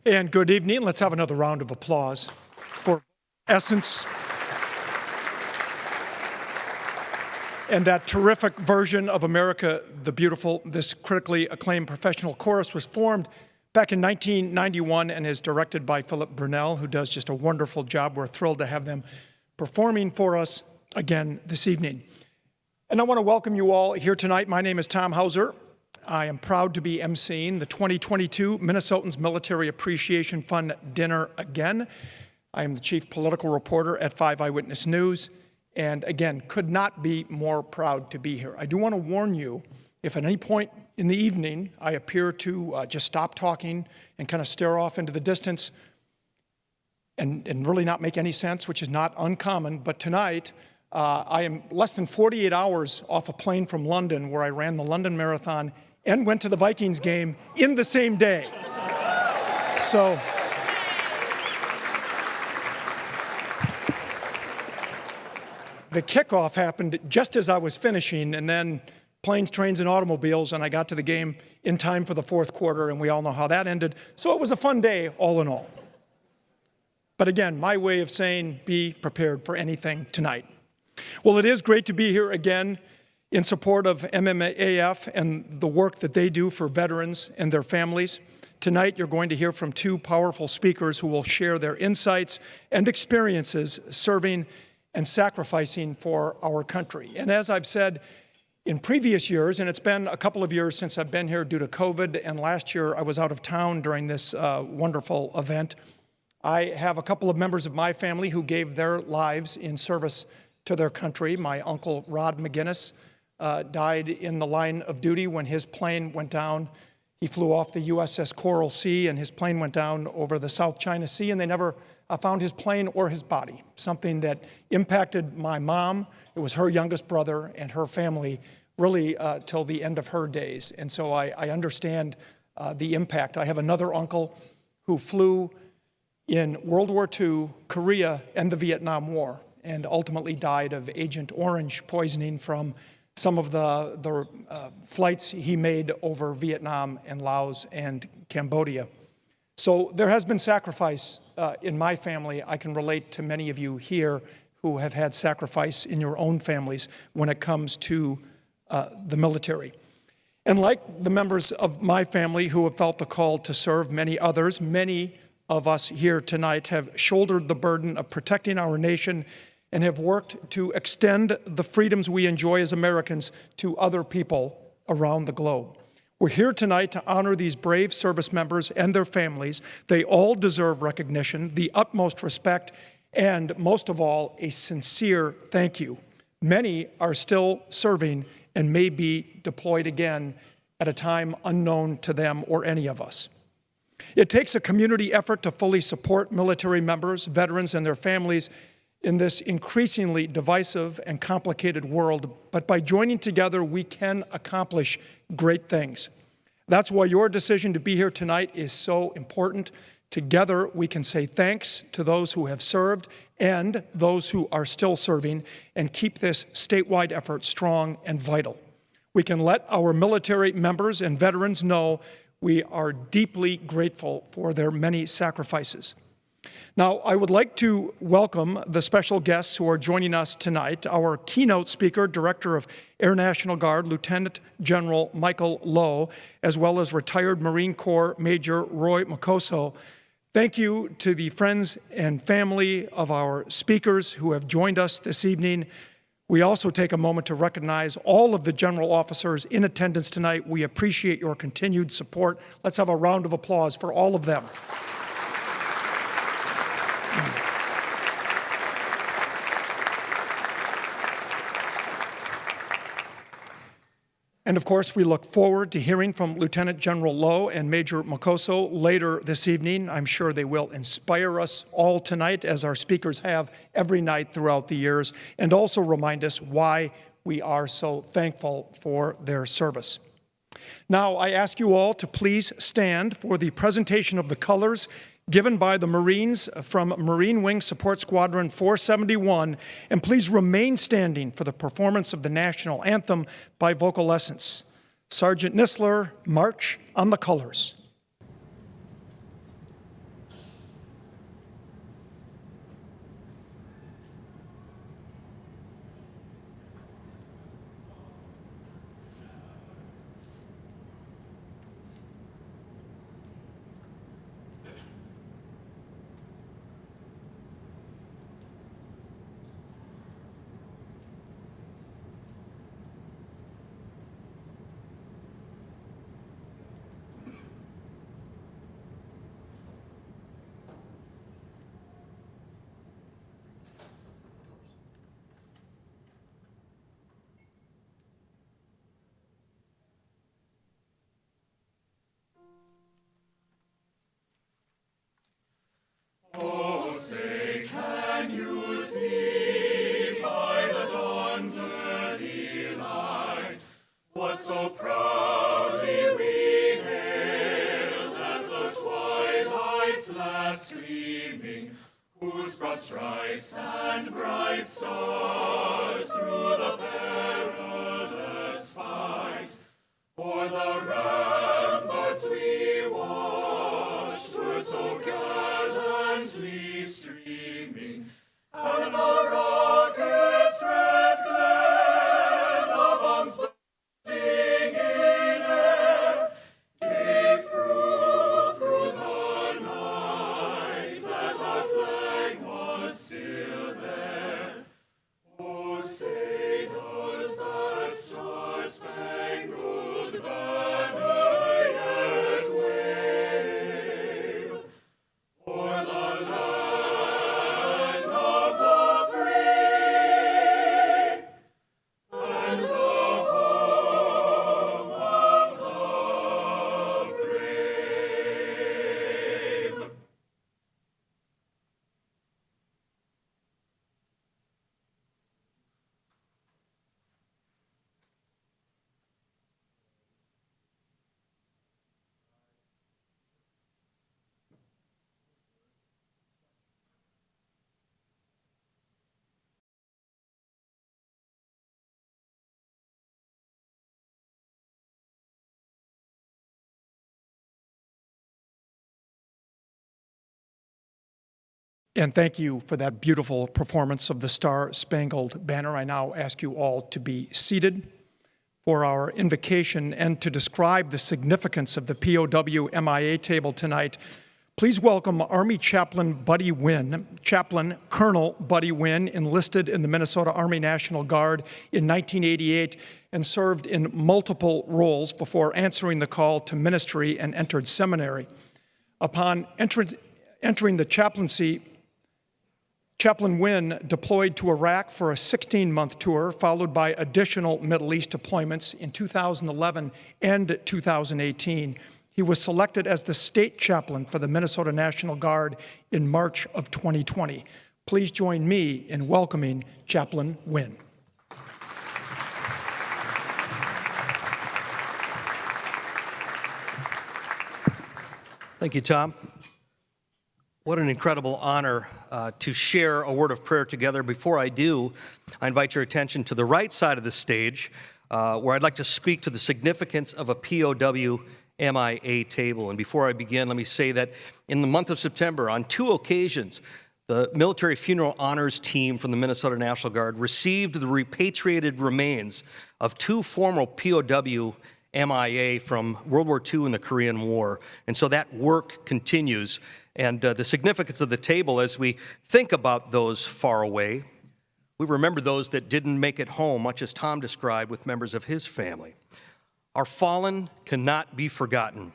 And good evening. Let's have another round of applause for Essence and that terrific version of America the Beautiful. This critically acclaimed professional chorus was formed back in 1991 and is directed by Philip Brunel, who does just a wonderful job. We're thrilled to have them performing for us again this evening. And I want to welcome you all here tonight. My name is Tom Hauser. I am proud to be emceeing the 2022 Minnesotans Military Appreciation Fund dinner again. I am the chief political reporter at 5 Eyewitness News, and again, could not be more proud to be here. I do want to warn you, if at any point in the evening I appear to just stop talking and kind of stare off into the distance and really not make any sense, which is not uncommon, but tonight I am less than 48 hours off a plane from London, where I ran the London Marathon and went to the Vikings game in the same day. So the kickoff happened just as I was finishing, and then planes, trains, and automobiles, and I got to the game in time for the fourth quarter, and we all know how that ended. So it was a fun day, all in all. But again, my way of saying be prepared for anything tonight. Well, it is great to be here again in support of MMAF and the work that they do for veterans and their families. Tonight, you're going to hear from two powerful speakers who will share their insights and experiences serving and sacrificing for our country. And as I've said in previous years, and it's been a couple of years since I've been here due to COVID, and last year I was out of town during this wonderful event, I have a couple of members of my family who gave their lives in service to their country. My uncle Rod McGinnis died in the line of duty when his plane went down. He flew off the USS Coral Sea, and his plane went down over the South China Sea, and they never found his plane or his body, something that impacted my mom. It was her youngest brother and her family really till the end of her days. And so I understand the impact. I have another uncle who flew in World War II, Korea, and the Vietnam War, and ultimately died of Agent Orange poisoning from some of the flights he made over Vietnam and Laos and Cambodia. So there has been sacrifice in my family. I can relate to many of you here who have had sacrifice in your own families when it comes to the military. And like the members of my family who have felt the call to serve, many others, many of us here tonight have shouldered the burden of protecting our nation and have worked to extend the freedoms we enjoy as Americans to other people around the globe. We're here tonight to honor these brave service members and their families. They all deserve recognition, the utmost respect, and most of all, a sincere thank you. Many are still serving and may be deployed again at a time unknown to them or any of us. It takes a community effort to fully support military members, veterans, and their families in this increasingly divisive and complicated world, but by joining together, we can accomplish great things. That's why your decision to be here tonight is so important. Together, we can say thanks to those who have served and those who are still serving and keep this statewide effort strong and vital. We can let our military members and veterans know we are deeply grateful for their many sacrifices. Now, I would like to welcome the special guests who are joining us tonight. Our keynote speaker, Director of Air National Guard, Lieutenant General Michael Lowe, as well as retired Marine Corps Major Roy Mokosso. Thank you to the friends and family of our speakers who have joined us this evening. We also take a moment to recognize all of the general officers in attendance tonight. We appreciate your continued support. Let's have a round of applause for all of them. And of course, we look forward to hearing from Lieutenant General Lowe and Major Mokosso later this evening. I'm sure they will inspire us all tonight, as our speakers have every night throughout the years, and also remind us why we are so thankful for their service. Now, I ask you all to please stand for the presentation of the colors given by the Marines from Marine Wing Support Squadron 471, and please remain standing for the performance of the national anthem by VocalEssence. Sergeant Nistler, march on the colors. stripes and bright stars through the perilous fight. For the ramparts we watched were so gallantly streaming, and the rockets' red glare, the bombs bursting in air, gave proof through the night that our flag was still there. Oh, say does that star-spangled banner yet wave o'er the land of the free and the home of the brave? And thank you for that beautiful performance of the Star-Spangled Banner. I now ask you all to be seated for our invocation and to describe the significance of the POW MIA table tonight. Please welcome Army Chaplain Buddy Winn. Chaplain Colonel Buddy Winn enlisted in the Minnesota Army National Guard in 1988 and served in multiple roles before answering the call to ministry and entered seminary. Upon entering the chaplaincy, Chaplain Winn deployed to Iraq for a 16-month tour, followed by additional Middle East deployments in 2011 and 2018. He was selected as the state chaplain for the Minnesota National Guard in March of 2020. Please join me in welcoming Chaplain Winn. Thank you, Tom. What an incredible honor to share a word of prayer together. Before I do, I invite your attention to the right side of the stage, where I'd like to speak to the significance of a POW MIA table. And before I begin, let me say that in the month of September, on 2 occasions, the Military Funeral Honors team from the Minnesota National Guard received the repatriated remains of 2 former POW MIA from World War II and the Korean War. And so that work continues. And the significance of the table, as we think about those far away, we remember those that didn't make it home, much as Tom described with members of his family. Our fallen cannot be forgotten.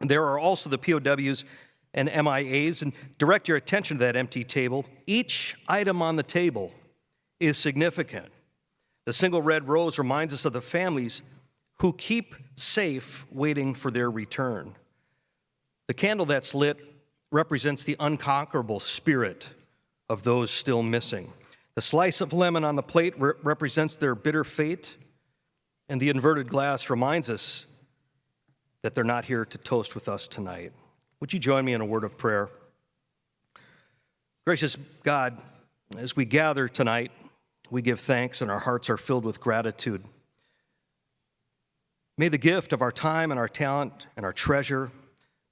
And there are also the POWs and MIAs, and direct your attention to that empty table. Each item on the table is significant. The single red rose reminds us of the families who keep safe waiting for their return. The candle that's lit represents the unconquerable spirit of those still missing. The slice of lemon on the plate represents their bitter fate, and the inverted glass reminds us that they're not here to toast with us tonight. Would you join me in a word of prayer? Gracious God, as we gather tonight, we give thanks and our hearts are filled with gratitude. May the gift of our time and our talent and our treasure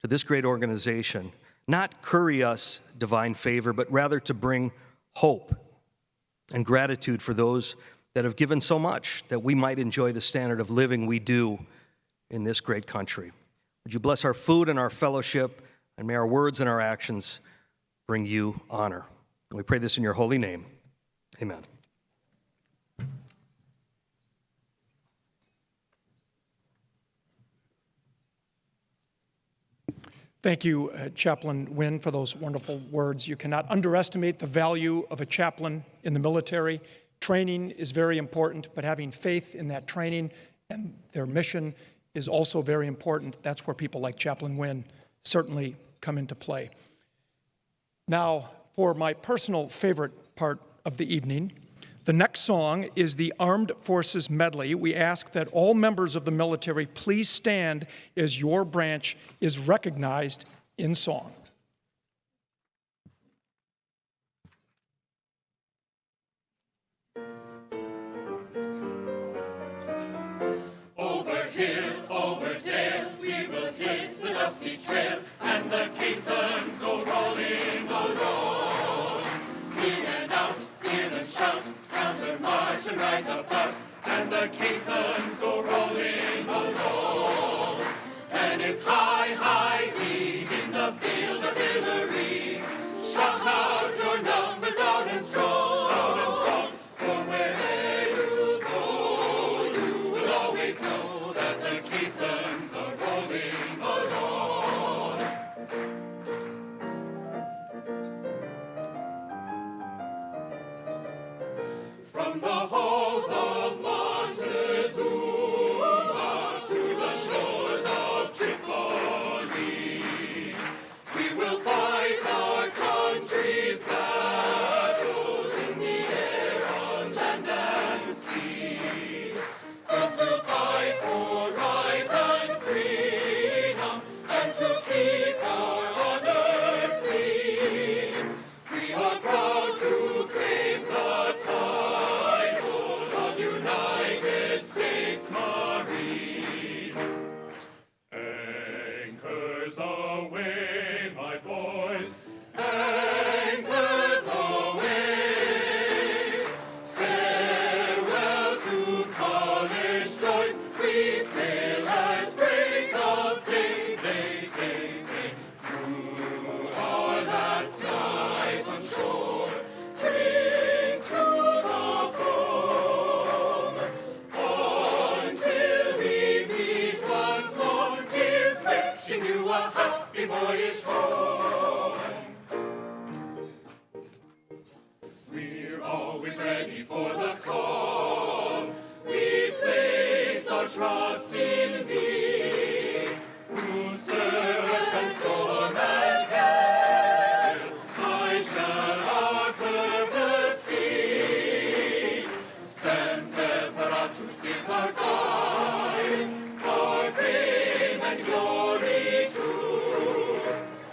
to this great organization not curry us divine favor, but rather to bring hope and gratitude for those that have given so much that we might enjoy the standard of living we do in this great country. Would you bless our food and our fellowship, and may our words and our actions bring you honor. And we pray this in your holy name. Amen. Thank you, Chaplain Winn, for those wonderful words. You cannot underestimate the value of a chaplain in the military. Training is very important, but having faith in that training and their mission is also very important. That's where people like Chaplain Winn certainly come into play. Now, for my personal favorite part of the evening, the next song is the Armed Forces Medley. We ask that all members of the military please stand as your branch is recognized in song. trail, and the caissons go rolling along. In and out, in and shout, counter march and right about, and the caissons go rolling along. And it's high, high heave in the field artillery. Shout out your numbers loud and strong, for wherever you go, you will always know that the caissons are rolling along. From the halls of Montezuma to the shores of Tripoli, we will fight our country's battles in the air, on land and the sea. First to fight for right and freedom, and to keep our honor clean. We are proud to claim the title of United States Marines. Anchors away, my boys, anchors away. Farewell to college joys, we sail at break of day, day, day, day. Through our last night on shore, drink to the foam, until we meet once more. Here's wishing you a happy voyage home. We're always ready for the call. We place our trust in Thee. Through surf and storm and gale, high shall our purpose be. Semper Paratus is our guide, our fame and glory too.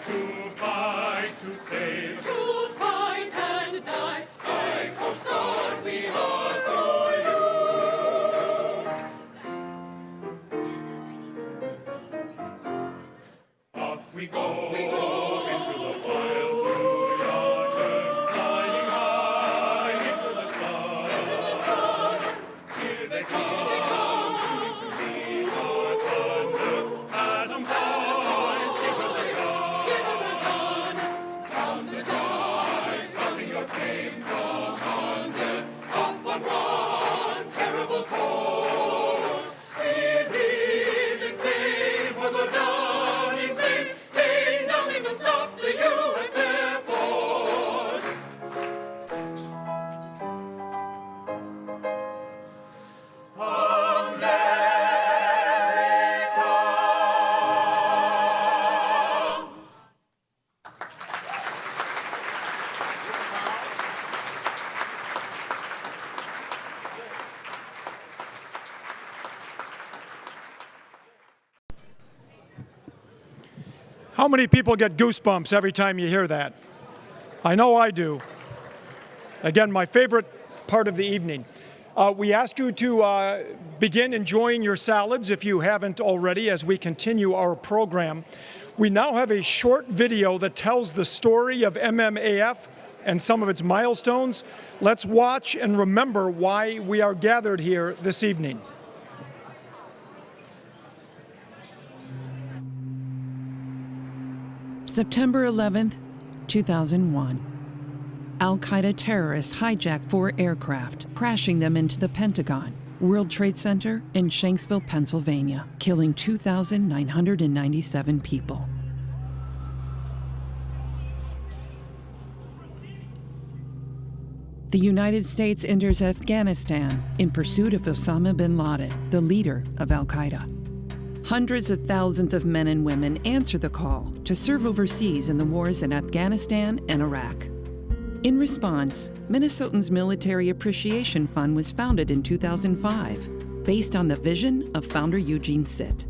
To fight, to save, to fight and die, by Coast Guard we are for you. Off we go into the wild blue yonder, flying high into the sun. Here they come, soon to be our thunder. Atom boys, give her the gun. Down the drive, starting your flame from under. Off on one terrible course. We live in fame, or go down in flame. Ain't nothing to stop the U.S. Air Force. America! How many people get goosebumps every time you hear that? I know I do. Again, my favorite part of the evening. We ask you to begin enjoying your salads if you haven't already as we continue our program. We now have a short video that tells the story of MMAF and some of its milestones. Let's watch and remember why we are gathered here this evening. September 11th, 2001. Al-Qaeda terrorists hijacked 4 aircraft, crashing them into the Pentagon, World Trade Center, in Shanksville, Pennsylvania, killing 2,997 people. The United States enters Afghanistan in pursuit of Osama bin Laden, the leader of Al-Qaeda. Hundreds of thousands of men and women answer the call to serve overseas in the wars in Afghanistan and Iraq. In response, Minnesotans Military Appreciation Fund was founded in 2005, based on the vision of founder Eugene Sitt.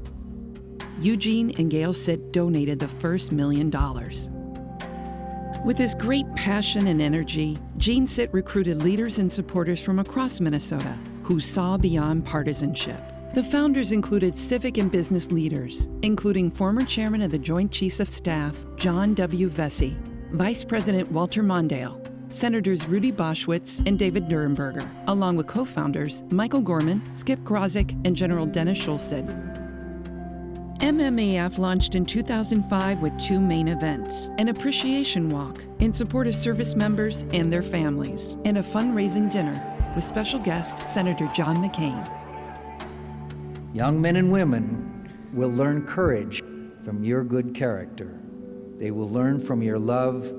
Eugene and Gail Sitt donated the first $1 million. With his great passion and energy, Gene Sitt recruited leaders and supporters from across Minnesota who saw beyond partisanship. The founders included civic and business leaders, including former chairman of the Joint Chiefs of Staff, John W. Vesey, Vice President Walter Mondale, Senators Rudy Boschwitz and David Durenberger, along with co-founders Michael Gorman, Skip Krozik, and General Dennis Schulstead. MMAF launched in 2005 with two main events, an appreciation walk in support of service members and their families, and a fundraising dinner with special guest Senator John McCain. Young men and women will learn courage from your good character. They will learn from your love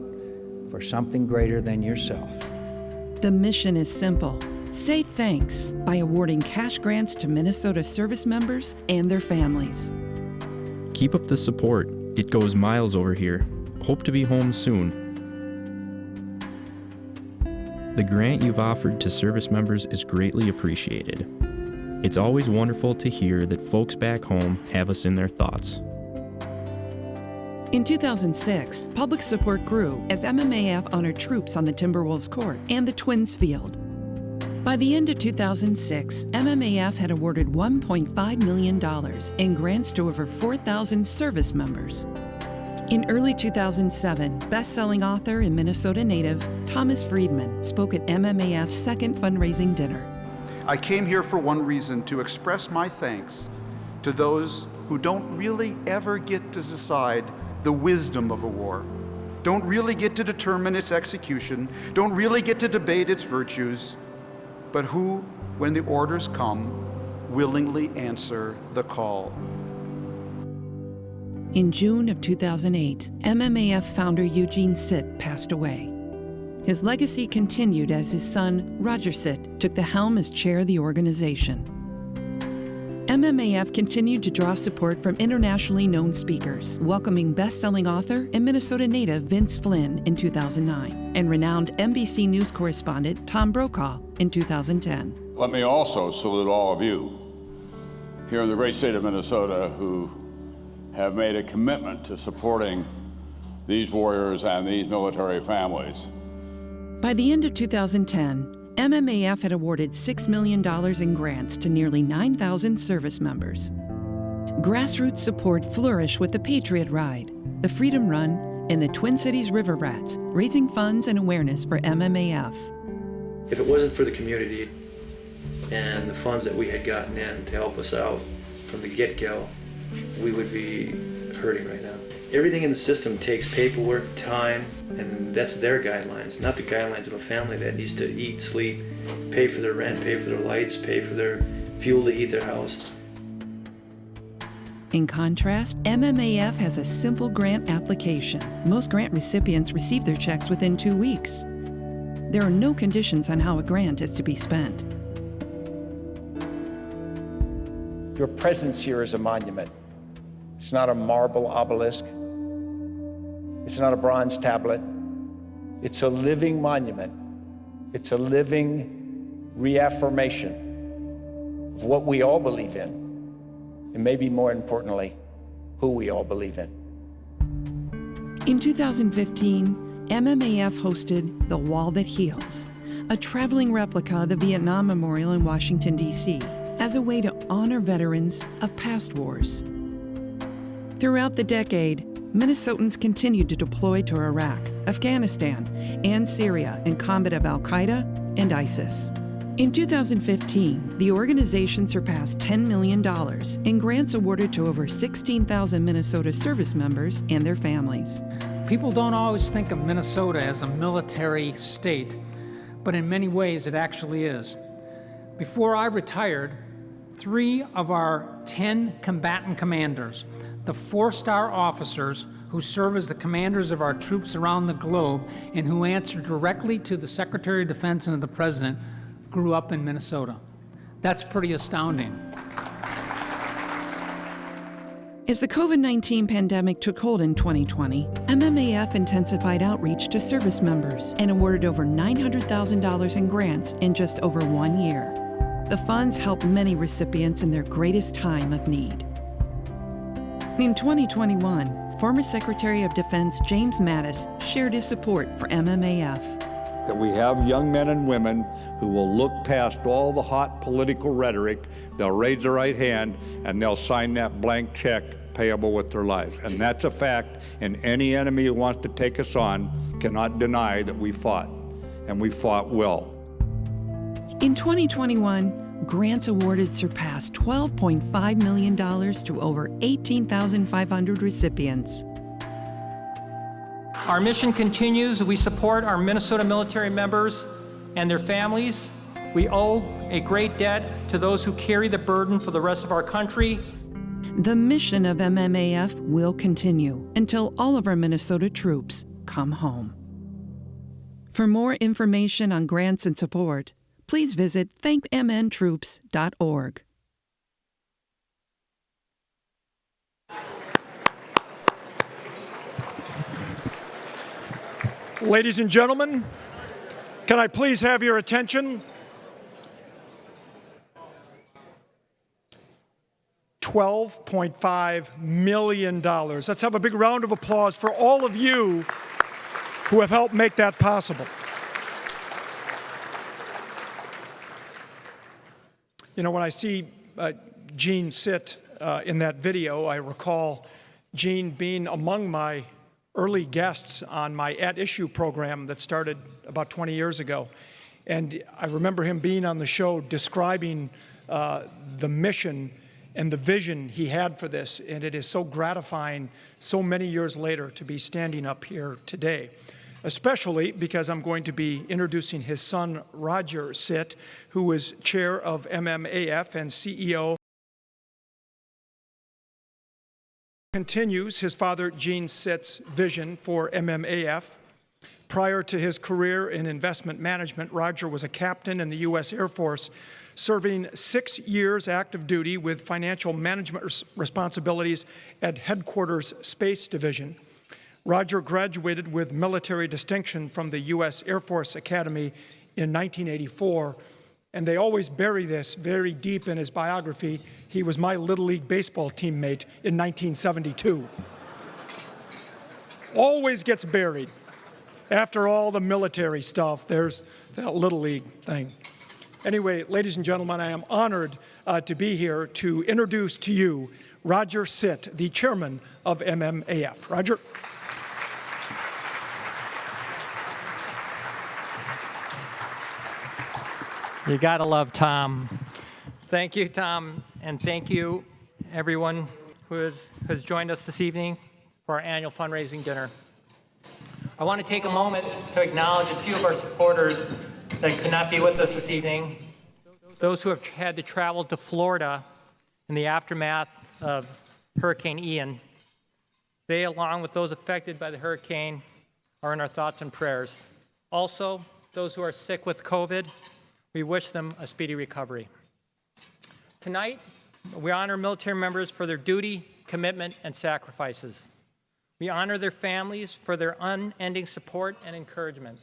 for something greater than yourself. The mission is simple. Say thanks by awarding cash grants to Minnesota service members and their families. Keep up the support. It goes miles over here. Hope to be home soon. The grant you've offered to service members is greatly appreciated. It's always wonderful to hear that folks back home have us in their thoughts. In 2006, public support grew as MMAF honored troops on the Timberwolves court and the Twins field. By the end of 2006, MMAF had awarded $1.5 million in grants to over 4,000 service members. In early 2007, best-selling author and Minnesota native Thomas Friedman spoke at MMAF's second fundraising dinner. I came here for one reason, to express my thanks to those who don't really ever get to decide the wisdom of a war, don't really get to determine its execution, don't really get to debate its virtues, but who, when the orders come, willingly answer the call. In June of 2008, MMAF founder Eugene Sitt passed away. His legacy continued as his son, Roger Sitt, took the helm as chair of the organization. MMAF continued to draw support from internationally known speakers, welcoming best-selling author and Minnesota native Vince Flynn in 2009, and renowned NBC News correspondent Tom Brokaw in 2010. Let me also salute all of you here in the great state of Minnesota who have made a commitment to supporting these warriors and these military families. By the end of 2010, MMAF had awarded $6 million in grants to nearly 9,000 service members. Grassroots support flourished with the Patriot Ride, the Freedom Run, and the Twin Cities River Rats, raising funds and awareness for MMAF. If it wasn't for the community and the funds that we had gotten in to help us out from the get-go, we would be hurting right now. Everything in the system takes paperwork, time, and that's their guidelines, not the guidelines of a family that needs to eat, sleep, pay for their rent, pay for their lights, pay for their fuel to heat their house. In contrast, MMAF has a simple grant application. Most grant recipients receive their checks within 2 weeks. There are no conditions on how a grant is to be spent. Your presence here is a monument. It's not a marble obelisk. It's not a bronze tablet. It's a living monument. It's a living reaffirmation of what we all believe in, and maybe more importantly, who we all believe in. In 2015, MMAF hosted The Wall That Heals, a traveling replica of the Vietnam Memorial in Washington, D.C., as a way to honor veterans of past wars. Throughout the decade, Minnesotans continued to deploy to Iraq, Afghanistan, and Syria in combat of al-Qaeda and ISIS. In 2015, the organization surpassed $10 million in grants awarded to over 16,000 Minnesota service members and their families. People don't always think of Minnesota as a military state, but in many ways it actually is. Before I retired, 3 of our 10 combatant commanders, the 4-star officers who serve as the commanders of our troops around the globe and who answer directly to the Secretary of Defense and to the President, grew up in Minnesota. That's pretty astounding. As the COVID-19 pandemic took hold in 2020, MMAF intensified outreach to service members and awarded over $900,000 in grants in just over 1 year. The funds helped many recipients in their greatest time of need. In 2021, former Secretary of Defense James Mattis shared his support for MMAF. that we have young men and women who will look past all the hot political rhetoric, they'll raise their right hand, and they'll sign that blank check payable with their lives. And that's a fact, and any enemy who wants to take us on cannot deny that we fought, and we fought well. In 2021, grants awarded surpassed $12.5 million to over 18,500 recipients. Our mission continues. We support our Minnesota military members and their families. We owe a great debt to those who carry the burden for the rest of our country. The mission of MMAF will continue until all of our Minnesota troops come home. For more information on grants and support, please visit thankmntroops.org. Ladies and gentlemen, can I please have your attention? $12.5 million. Let's have a big round of applause for all of you who have helped make that possible. You know, when I see Gene sit in that video, I recall Gene being among my early guests on my At Issue program that started about 20 years ago. And I remember him being on the show describing the mission and the vision he had for this. And it is so gratifying so many years later to be standing up here today, especially because I'm going to be introducing his son, Roger Sitt, who is chair of MMAF and CEO. Continues his father Gene Sitt's vision for MMAF. Prior to his career in investment management, Roger was a captain in the U.S. Air Force, serving 6 years active duty with financial management responsibilities at Headquarters Space Division. Roger graduated with military distinction from the U.S. Air Force Academy in 1984, and they always bury this very deep in his biography. He was my Little League baseball teammate in 1972. Always gets buried. After all the military stuff, there's that Little League thing. Anyway, ladies and gentlemen, I am honored to be here to introduce to you Roger Sitt, the chairman of MMAF. Roger. You gotta love Tom. Thank you, Tom, and thank you, everyone who has joined us this evening for our annual fundraising dinner. I want to take a moment to acknowledge a few of our supporters that could not be with us this evening, those who have had to travel to Florida in the aftermath of Hurricane Ian. They, along with those affected by the hurricane, are in our thoughts and prayers. Also, those who are sick with COVID, we wish them a speedy recovery. Tonight, we honor military members for their duty, commitment, and sacrifices. We honor their families for their unending support and encouragement.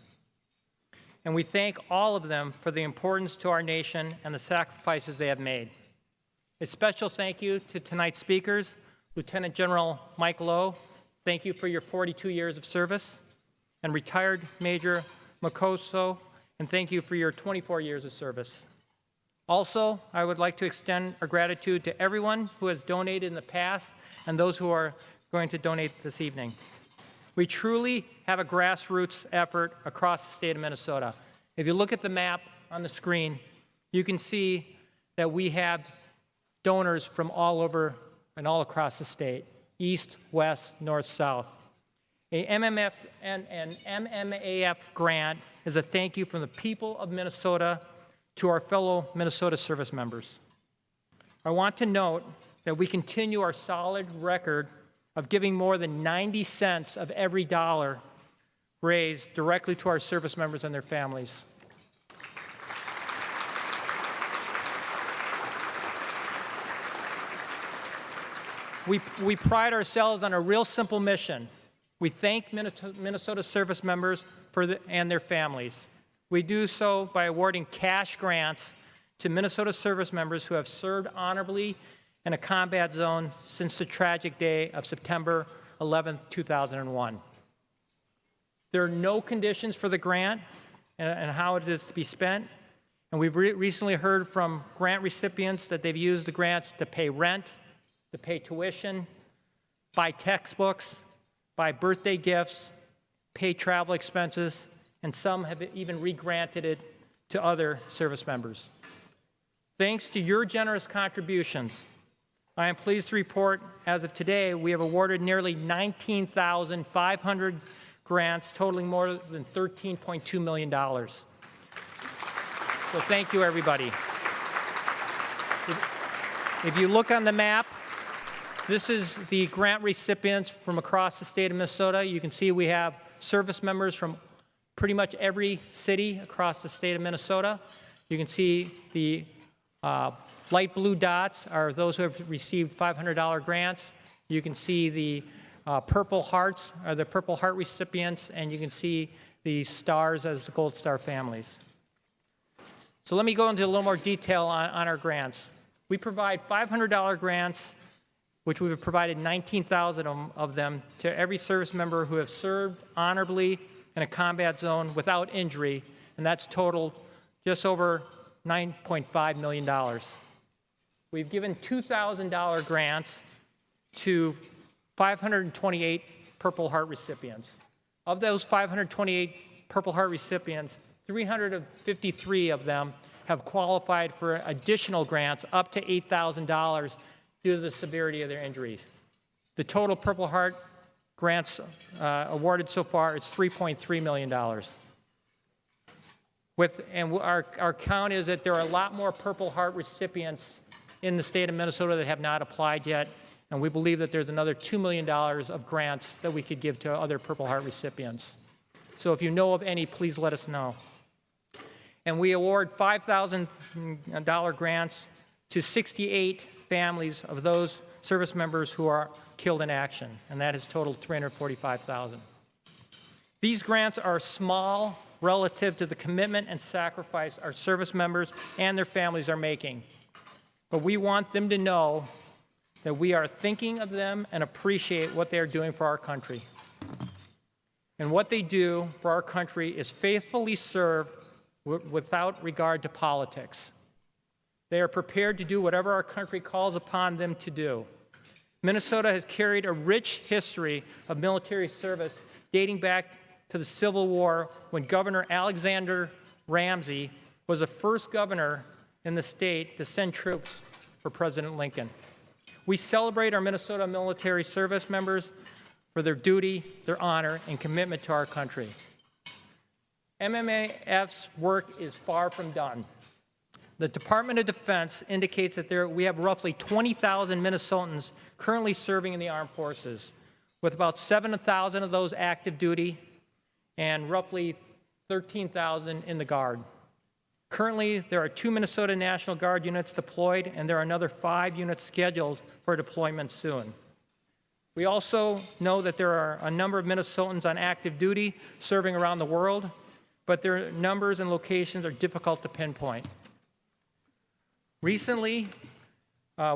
And we thank all of them for the importance to our nation and the sacrifices they have made. A special thank you to tonight's speakers, Lieutenant General Mike Lowe, thank you for your 42 years of service, and retired Major Mokosso, and thank you for your 24 years of service. Also, I would like to extend our gratitude to everyone who has donated in the past and those who are going to donate this evening. We truly have a grassroots effort across the state of Minnesota. If you look at the map on the screen, you can see that we have donors from all over and all across the state, east, west, north, south. A MMAF and an MMAF grant is a thank you from the people of Minnesota to our fellow Minnesota service members. I want to note that we continue our solid record of giving more than 90 cents of every dollar raised directly to our service members and their families. We pride ourselves on a real simple mission. We thank Minnesota service members and their families. We do so by awarding cash grants to Minnesota service members who have served honorably in a combat zone since the tragic day of September 11, 2001. There are no conditions for the grant. and how it is to be spent. And we've recently heard from grant recipients that they've used the grants to pay rent, to pay tuition, buy textbooks, buy birthday gifts, pay travel expenses, and some have even re-granted it to other service members. Thanks to your generous contributions, I am pleased to report, as of today, we have awarded nearly 19,500 grants totaling more than $13.2 million. So thank you, everybody. If you look on the map, this is the grant recipients from across the state of Minnesota. You can see we have service members from pretty much every city across the state of Minnesota. You can see the light blue dots are those who have received $500 grants. You can see the purple hearts are the Purple Heart recipients, and you can see the stars as the Gold Star families. So let me go into a little more detail on our grants. We provide $500 grants, which we've provided 19,000 of them to every service member who have served honorably in a combat zone without injury, and that's totaled just over $9.5 million. We've given $2,000 grants to 528 Purple Heart recipients. Of those 528 Purple Heart recipients, 353 of them have qualified for additional grants up to $8,000 due to the severity of their injuries. The total Purple Heart grants awarded so far is $3.3 million. Our count is that there are a lot more Purple Heart recipients in the state of Minnesota that have not applied yet, and we believe that there's another $2 million of grants that we could give to other Purple Heart recipients. So if you know of any, please let us know. And we award $5,000 grants to 68 families of those service members who are killed in action, and that has totaled $345,000. These grants are small relative to the commitment and sacrifice our service members and their families are making. But we want them to know that we are thinking of them and appreciate what they are doing for our country. And what they do for our country is faithfully serve without regard to politics. They are prepared to do whatever our country calls upon them to do. Minnesota has carried a rich history of military service dating back to the Civil War when Governor Alexander Ramsey was the first governor in the state to send troops for President Lincoln. We celebrate our Minnesota military service members for their duty, their honor, and commitment to our country. MMAF's work is far from done. The Department of Defense indicates that we have roughly 20,000 Minnesotans currently serving in the armed forces, with about 7,000 of those active duty and roughly 13,000 in the Guard. Currently, there are 2 Minnesota National Guard units deployed, and there are another 5 units scheduled for deployment soon. We also know that there are a number of Minnesotans on active duty serving around the world, but their numbers and locations are difficult to pinpoint. Recently,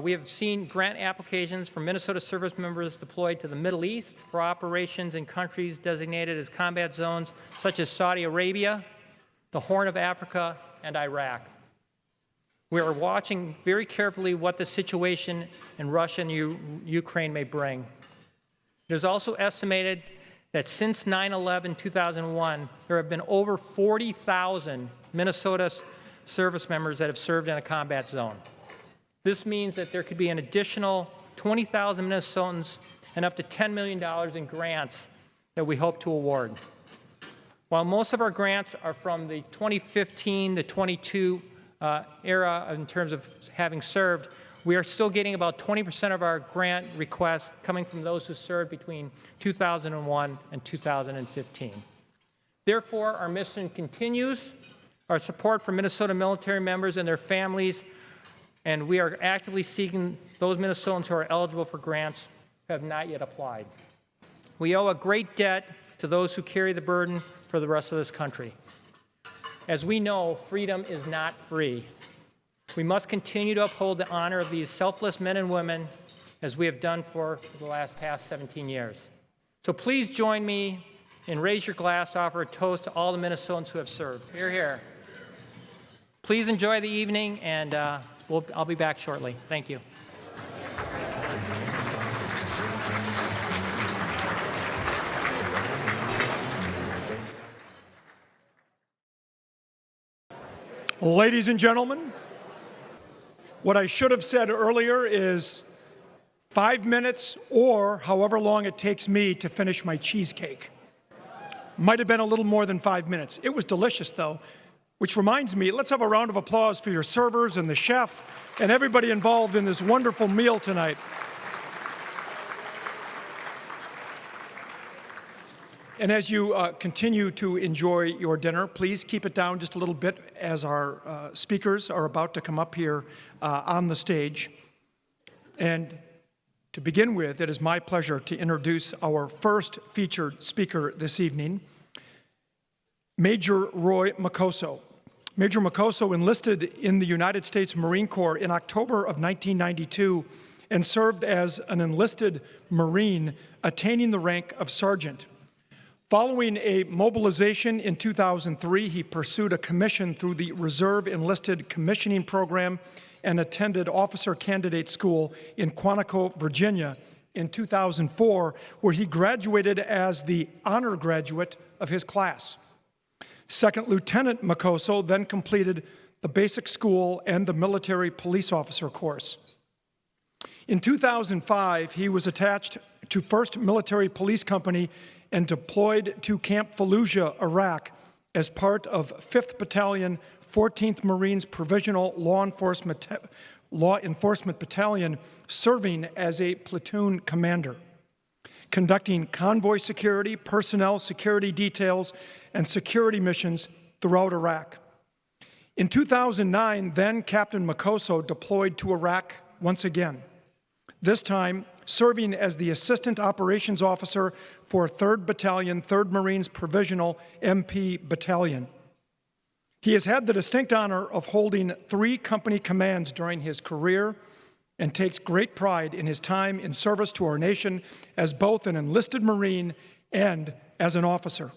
we have seen grant applications from Minnesota service members deployed to the Middle East for operations in countries designated as combat zones, such as Saudi Arabia, the Horn of Africa, and Iraq. We are watching very carefully what the situation in Russia and Ukraine may bring. It is also estimated that since 9/11/2001, there have been over 40,000 Minnesota service members that have served in a combat zone. This means that there could be an additional 20,000 Minnesotans and up to $10 million in grants that we hope to award. While most of our grants are from the 2015 to 22 era in terms of having served, we are still getting about 20% of our grant requests coming from those who served between 2001 and 2015. Therefore, our mission continues, our support for Minnesota military members and their families, and we are actively seeking those Minnesotans who are eligible for grants who have not yet applied. We owe a great debt to those who carry the burden for the rest of this country. As we know, freedom is not free. We must continue to uphold the honor of these selfless men and women as we have done for the past 17 years. So please join me and raise your glass to offer a toast to all the Minnesotans who have served. Hear, hear. Please enjoy the evening, and I'll be back shortly. Thank you. Ladies and gentlemen, what I should have said earlier is 5 minutes or however long it takes me to finish my cheesecake. Might have been a little more than 5 minutes. It was delicious, though, which reminds me, let's have a round of applause for your servers and the chef and everybody involved in this wonderful meal tonight. And as you continue to enjoy your dinner, please keep it down just a little bit as our speakers are about to come up here on the stage. And to begin with, it is my pleasure to introduce our first featured speaker this evening, Major Roy Mokosso. Major Mokosso enlisted in the United States Marine Corps in October of 1992 and served as an enlisted Marine, attaining the rank of sergeant. Following a mobilization in 2003, he pursued a commission through the Reserve Enlisted Commissioning Program and attended Officer Candidate School in Quantico, Virginia in 2004, where he graduated as the honor graduate of his class. Second Lieutenant Mokosso then completed the basic school and the military police officer course. In 2005, he was attached to 1st Military Police Company and deployed to Camp Fallujah, Iraq, as part of 5th Battalion, 14th Marines Provisional Law Enforcement Battalion, serving as a platoon commander, conducting convoy security, personnel security details, and security missions throughout Iraq. In 2009, then Captain Mokosso deployed to Iraq once again, this time serving as the Assistant Operations Officer for 3rd Battalion, 3rd Marines Provisional MP Battalion. He has had the distinct honor of holding 3 company commands during his career and takes great pride in his time in service to our nation as both an enlisted Marine and as an officer.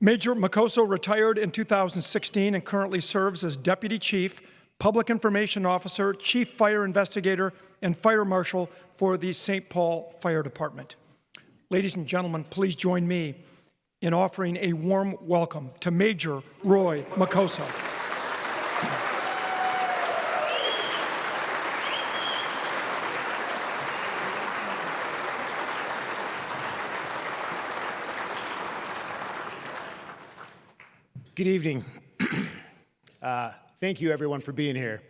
Major Mokosso retired in 2016 and currently serves as Deputy Chief, Public Information Officer, Chief Fire Investigator, and Fire Marshal for the St. Paul Fire Department. Ladies and gentlemen, please join me in offering a warm welcome to Major Roy Mokosso. Good evening. Thank you, everyone, for being here.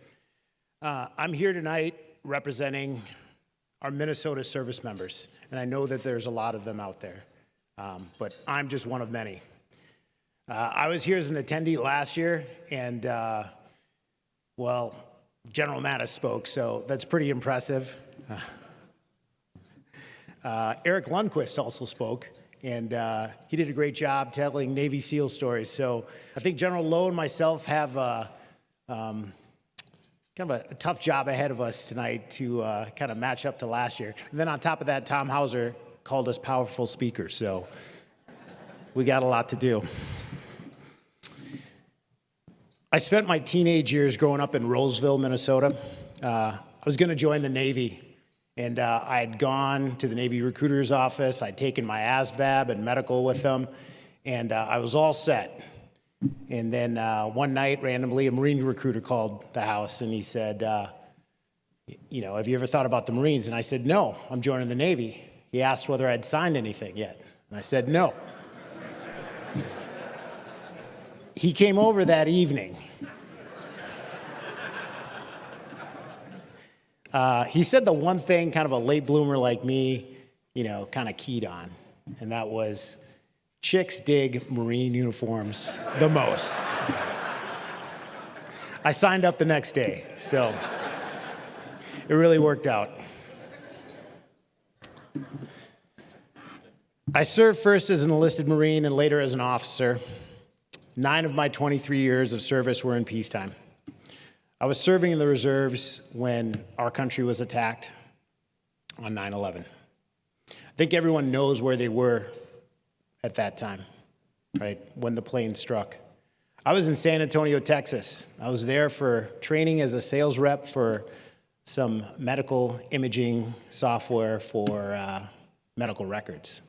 I'm here tonight representing our Minnesota service members, and I know that there's a lot of them out there, but I'm just one of many. I was here as an attendee last year, and, well, General Mattis spoke, so that's pretty impressive. Eric Lundquist also spoke, and he did a great job telling Navy SEAL stories. So I think General Lowe and myself have kind of a tough job ahead of us tonight to kind of match up to last year. And then on top of that, Tom Hauser called us powerful speakers, so we got a lot to do. I spent my teenage years growing up in Roseville, Minnesota. I was going to join the Navy, and I had gone to the Navy recruiter's office. I'd taken my ASVAB and medical with them, and I was all set. And then one night, randomly, a Marine recruiter called the house, and he said, you know, have you ever thought about the Marines? And I said, no, I'm joining the Navy. He asked whether I'd signed anything yet, and I said, no. He came over that evening. He said the one thing kind of a late bloomer like me, you know, kind of keyed on, and that was, chicks dig Marine uniforms the most. I signed up the next day, so it really worked out. I served first as an enlisted Marine and later as an officer. 9 of my 23 years of service were in peacetime. I was serving in the reserves when our country was attacked on 9/11. I think everyone knows where they were at that time, right, when the plane struck. I was in San Antonio, Texas. I was there for training as a sales rep for some medical imaging software for medical records.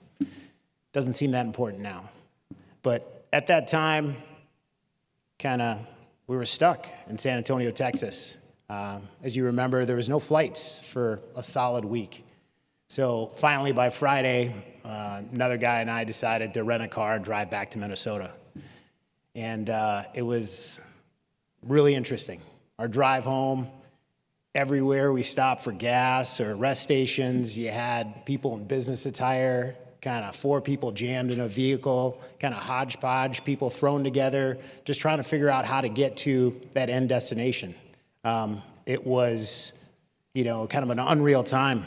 Doesn't seem that important now. But at that time, we were stuck in San Antonio, Texas. As you remember, there was no flights for a solid week. So finally, by Friday, another guy and I decided to rent a car and drive back to Minnesota. And it was really interesting. Our drive home, everywhere we stopped for gas or rest stations, you had people in business attire, kind of 4 people jammed in a vehicle, kind of hodgepodge, people thrown together, just trying to figure out how to get to that end destination. It was, kind of an unreal time.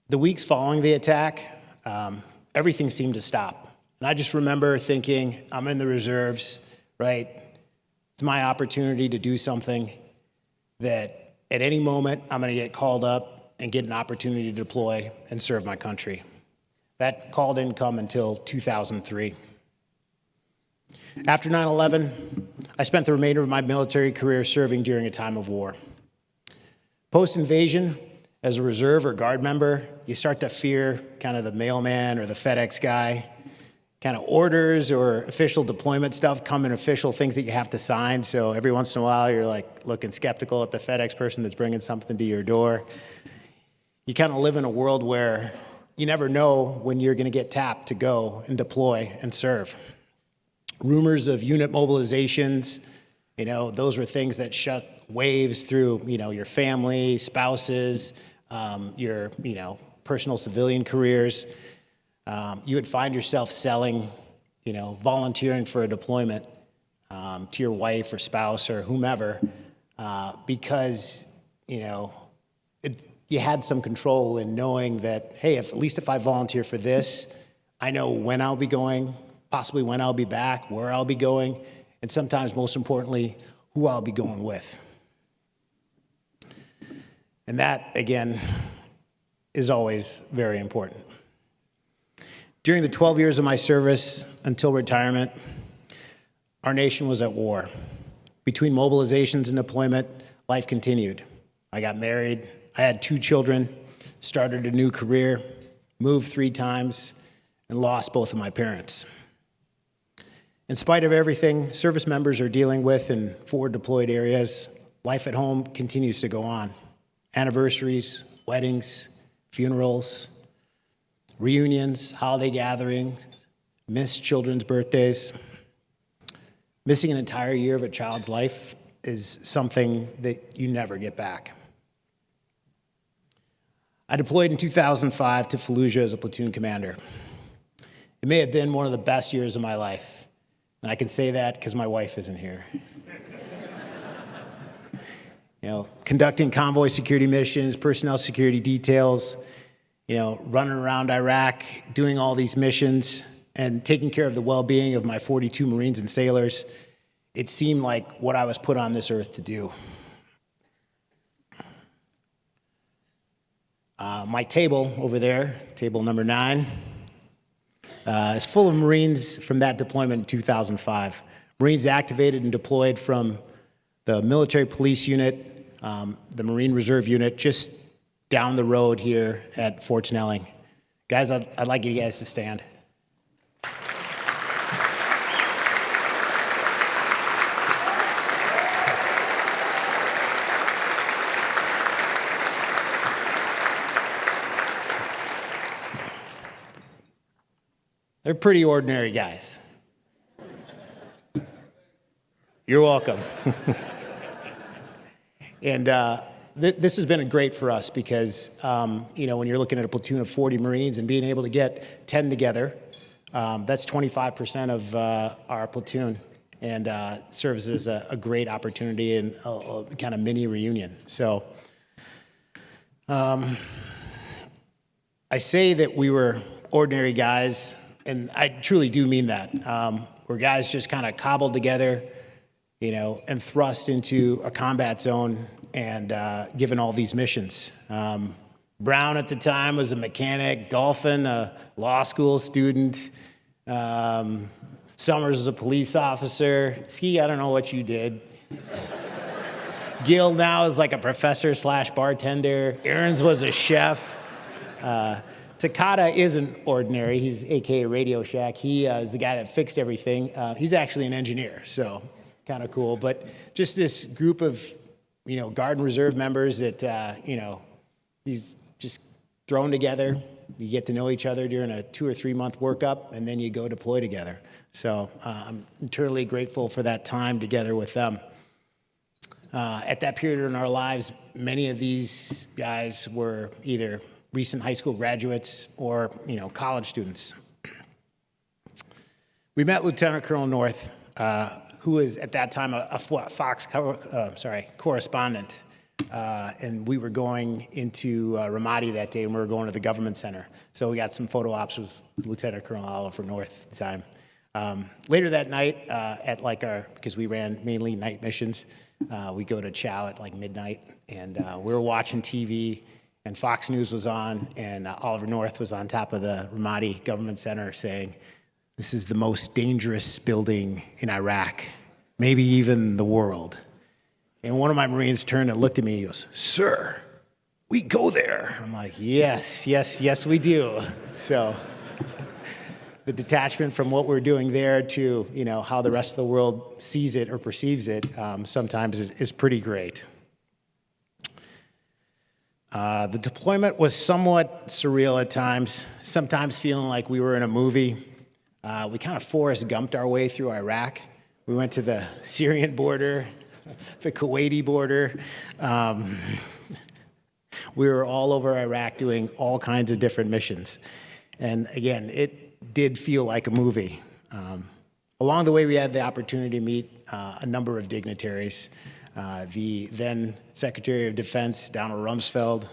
The weeks following the attack, everything seemed to stop. And I just remember thinking, I'm in the reserves, right? It's my opportunity to do something that at any moment I'm going to get called up and get an opportunity to deploy and serve my country. That call didn't come until 2003. After 9/11, I spent the remainder of my military career serving during a time of war. Post-invasion, as a reserve or guard member, you start to fear kind of the mailman or the FedEx guy, kind of orders or official deployment stuff come in official things that you have to sign. So every once in a while, you're like looking skeptical at the FedEx person that's bringing something to your door. You kind of live in a world where you never know when you're going to get tapped to go and deploy and serve. Rumors of unit mobilizations, those were things that shut waves through, your family, spouses, your, personal civilian careers. You would find yourself selling, volunteering for a deployment to your wife or spouse or whomever because, you had some control in knowing that, hey, at least if I volunteer for this, I know when I'll be going, possibly when I'll be back, where I'll be going, and sometimes, most importantly, who I'll be going with. And that, again, is always very important. During the 12 years of my service until retirement, our nation was at war. Between mobilizations and deployment, life continued. I got married, I had 2 children, started a new career, moved 3 times, and lost both of my parents. In spite of everything service members are dealing with in forward deployed areas, life at home continues to go on. Anniversaries, weddings, funerals, reunions, holiday gatherings, missed children's birthdays. Missing an entire year of a child's life is something that you never get back. I deployed in 2005 to Fallujah as a platoon commander. It may have been one of the best years of my life. And I can say that because my wife isn't here. Conducting convoy security missions, personnel security details, running around Iraq, doing all these missions, and taking care of the well-being of my 42 Marines and sailors. It seemed like what I was put on this earth to do. My table over there, table number 9, is full of Marines from that deployment in 2005. Marines activated and deployed from the military police unit, the Marine Reserve unit, just down the road here at Fort Snelling. Guys, I'd like you guys to stand. They're pretty ordinary guys. You're welcome. And this has been great for us because, when you're looking at a platoon of 40 Marines and being able to get 10 together, that's 25% of our platoon, and serves as a great opportunity and a kind of mini reunion. So I say that we were ordinary guys, and I truly do mean that. We're guys just kind of cobbled together, and thrust into a combat zone and given all these missions. Brown at the time was a mechanic, Dolphin, a law school student, Summers was a police officer. Ski, I don't know what you did. Gil now is like a professor / bartender. Aaron's was a chef. Takata isn't ordinary. He's AKA Radio Shack. He is the guy that fixed everything. He's actually an engineer, so kind of cool. But just this group of, Guard and Reserve members that, he's just thrown together. You get to know each other during a 2 or 3 month workup, and then you go deploy together. So I'm eternally grateful for that time together with them. At that period in our lives, many of these guys were either recent high school graduates or, college students. We met Lieutenant Colonel North, who was at that time a Fox correspondent. And we were going into Ramadi that day, and we were going to the government center. So we got some photo ops with Lieutenant Colonel Oliver North at the time. Later that night, because we ran mainly night missions, we go to chow at like midnight, and we were watching TV, and Fox News was on, and Oliver North was on top of the Ramadi Government Center saying, "This is the most dangerous building in Iraq, maybe even the world." And one of my Marines turned and looked at me, he goes, "Sir, we go there." I'm like, yes, we do. So the detachment from what we're doing there to, how the rest of the world sees it or perceives it sometimes is pretty great. The deployment was somewhat surreal at times, sometimes feeling like we were in a movie. We kind of Forrest Gumped our way through Iraq. We went to the Syrian border, the Kuwaiti border. We were all over Iraq doing all kinds of different missions. And again, it did feel like a movie. Along the way, we had the opportunity to meet a number of dignitaries. The then Secretary of Defense, Donald Rumsfeld,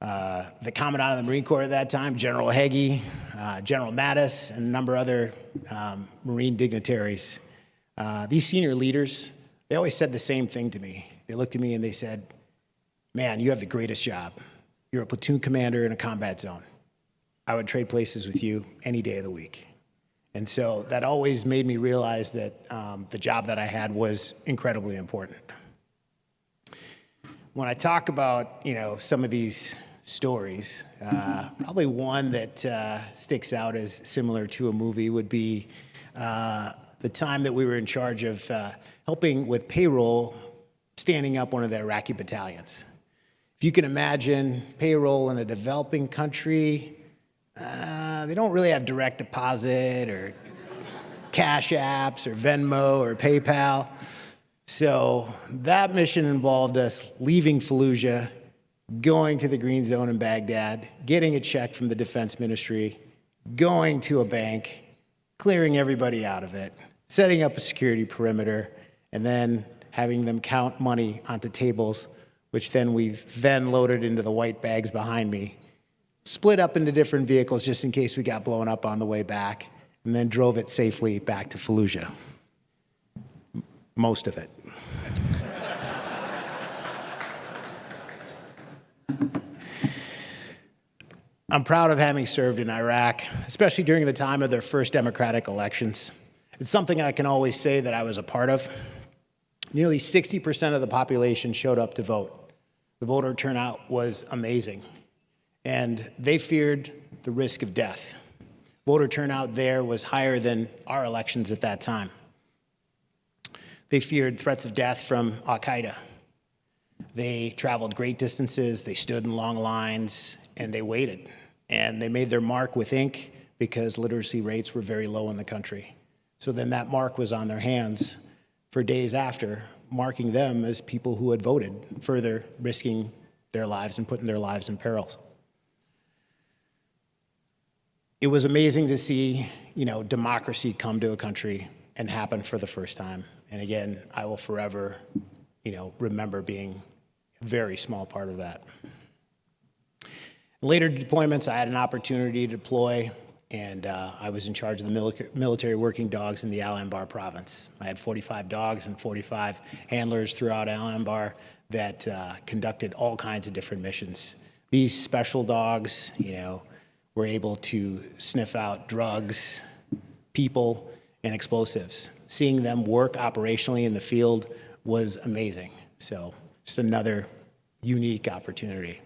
the Commandant of the Marine Corps at that time, General Hagee, General Mattis, and a number of other Marine dignitaries. These senior leaders, they always said the same thing to me. They looked at me and they said, "Man, you have the greatest job. You're a platoon commander in a combat zone. I would trade places with you any day of the week." And so that always made me realize that the job that I had was incredibly important. When I talk about, some of these stories, probably one that sticks out as similar to a movie would be the time that we were in charge of helping with payroll, standing up one of the Iraqi battalions. If you can imagine payroll in a developing country, they don't really have direct deposit or cash apps or Venmo or PayPal. So that mission involved us leaving Fallujah, going to the Green Zone in Baghdad, getting a check from the Defense Ministry, going to a bank, clearing everybody out of it, setting up a security perimeter, and then having them count money onto tables, which then we loaded into the white bags behind me, split up into different vehicles just in case we got blown up on the way back, and then drove it safely back to Fallujah. Most of it. I'm proud of having served in Iraq, especially during the time of their first democratic elections. It's something I can always say that I was a part of. Nearly 60% of the population showed up to vote. The voter turnout was amazing. And they feared the risk of death. Voter turnout there was higher than our elections at that time. They feared threats of death from Al-Qaeda. They traveled great distances, they stood in long lines, and they waited. And they made their mark with ink because literacy rates were very low in the country. So then that mark was on their hands for days after, marking them as people who had voted, further risking their lives and putting their lives in peril. It was amazing to see, democracy come to a country and happen for the first time. And again, I will forever, remember being a very small part of that. Later deployments, I had an opportunity to deploy, and I was in charge of the military working dogs in the Al-Anbar province. I had 45 dogs and 45 handlers throughout Al-Anbar that conducted all kinds of different missions. These special dogs, were able to sniff out drugs, people, and explosives. Seeing them work operationally in the field was amazing. So just another unique opportunity.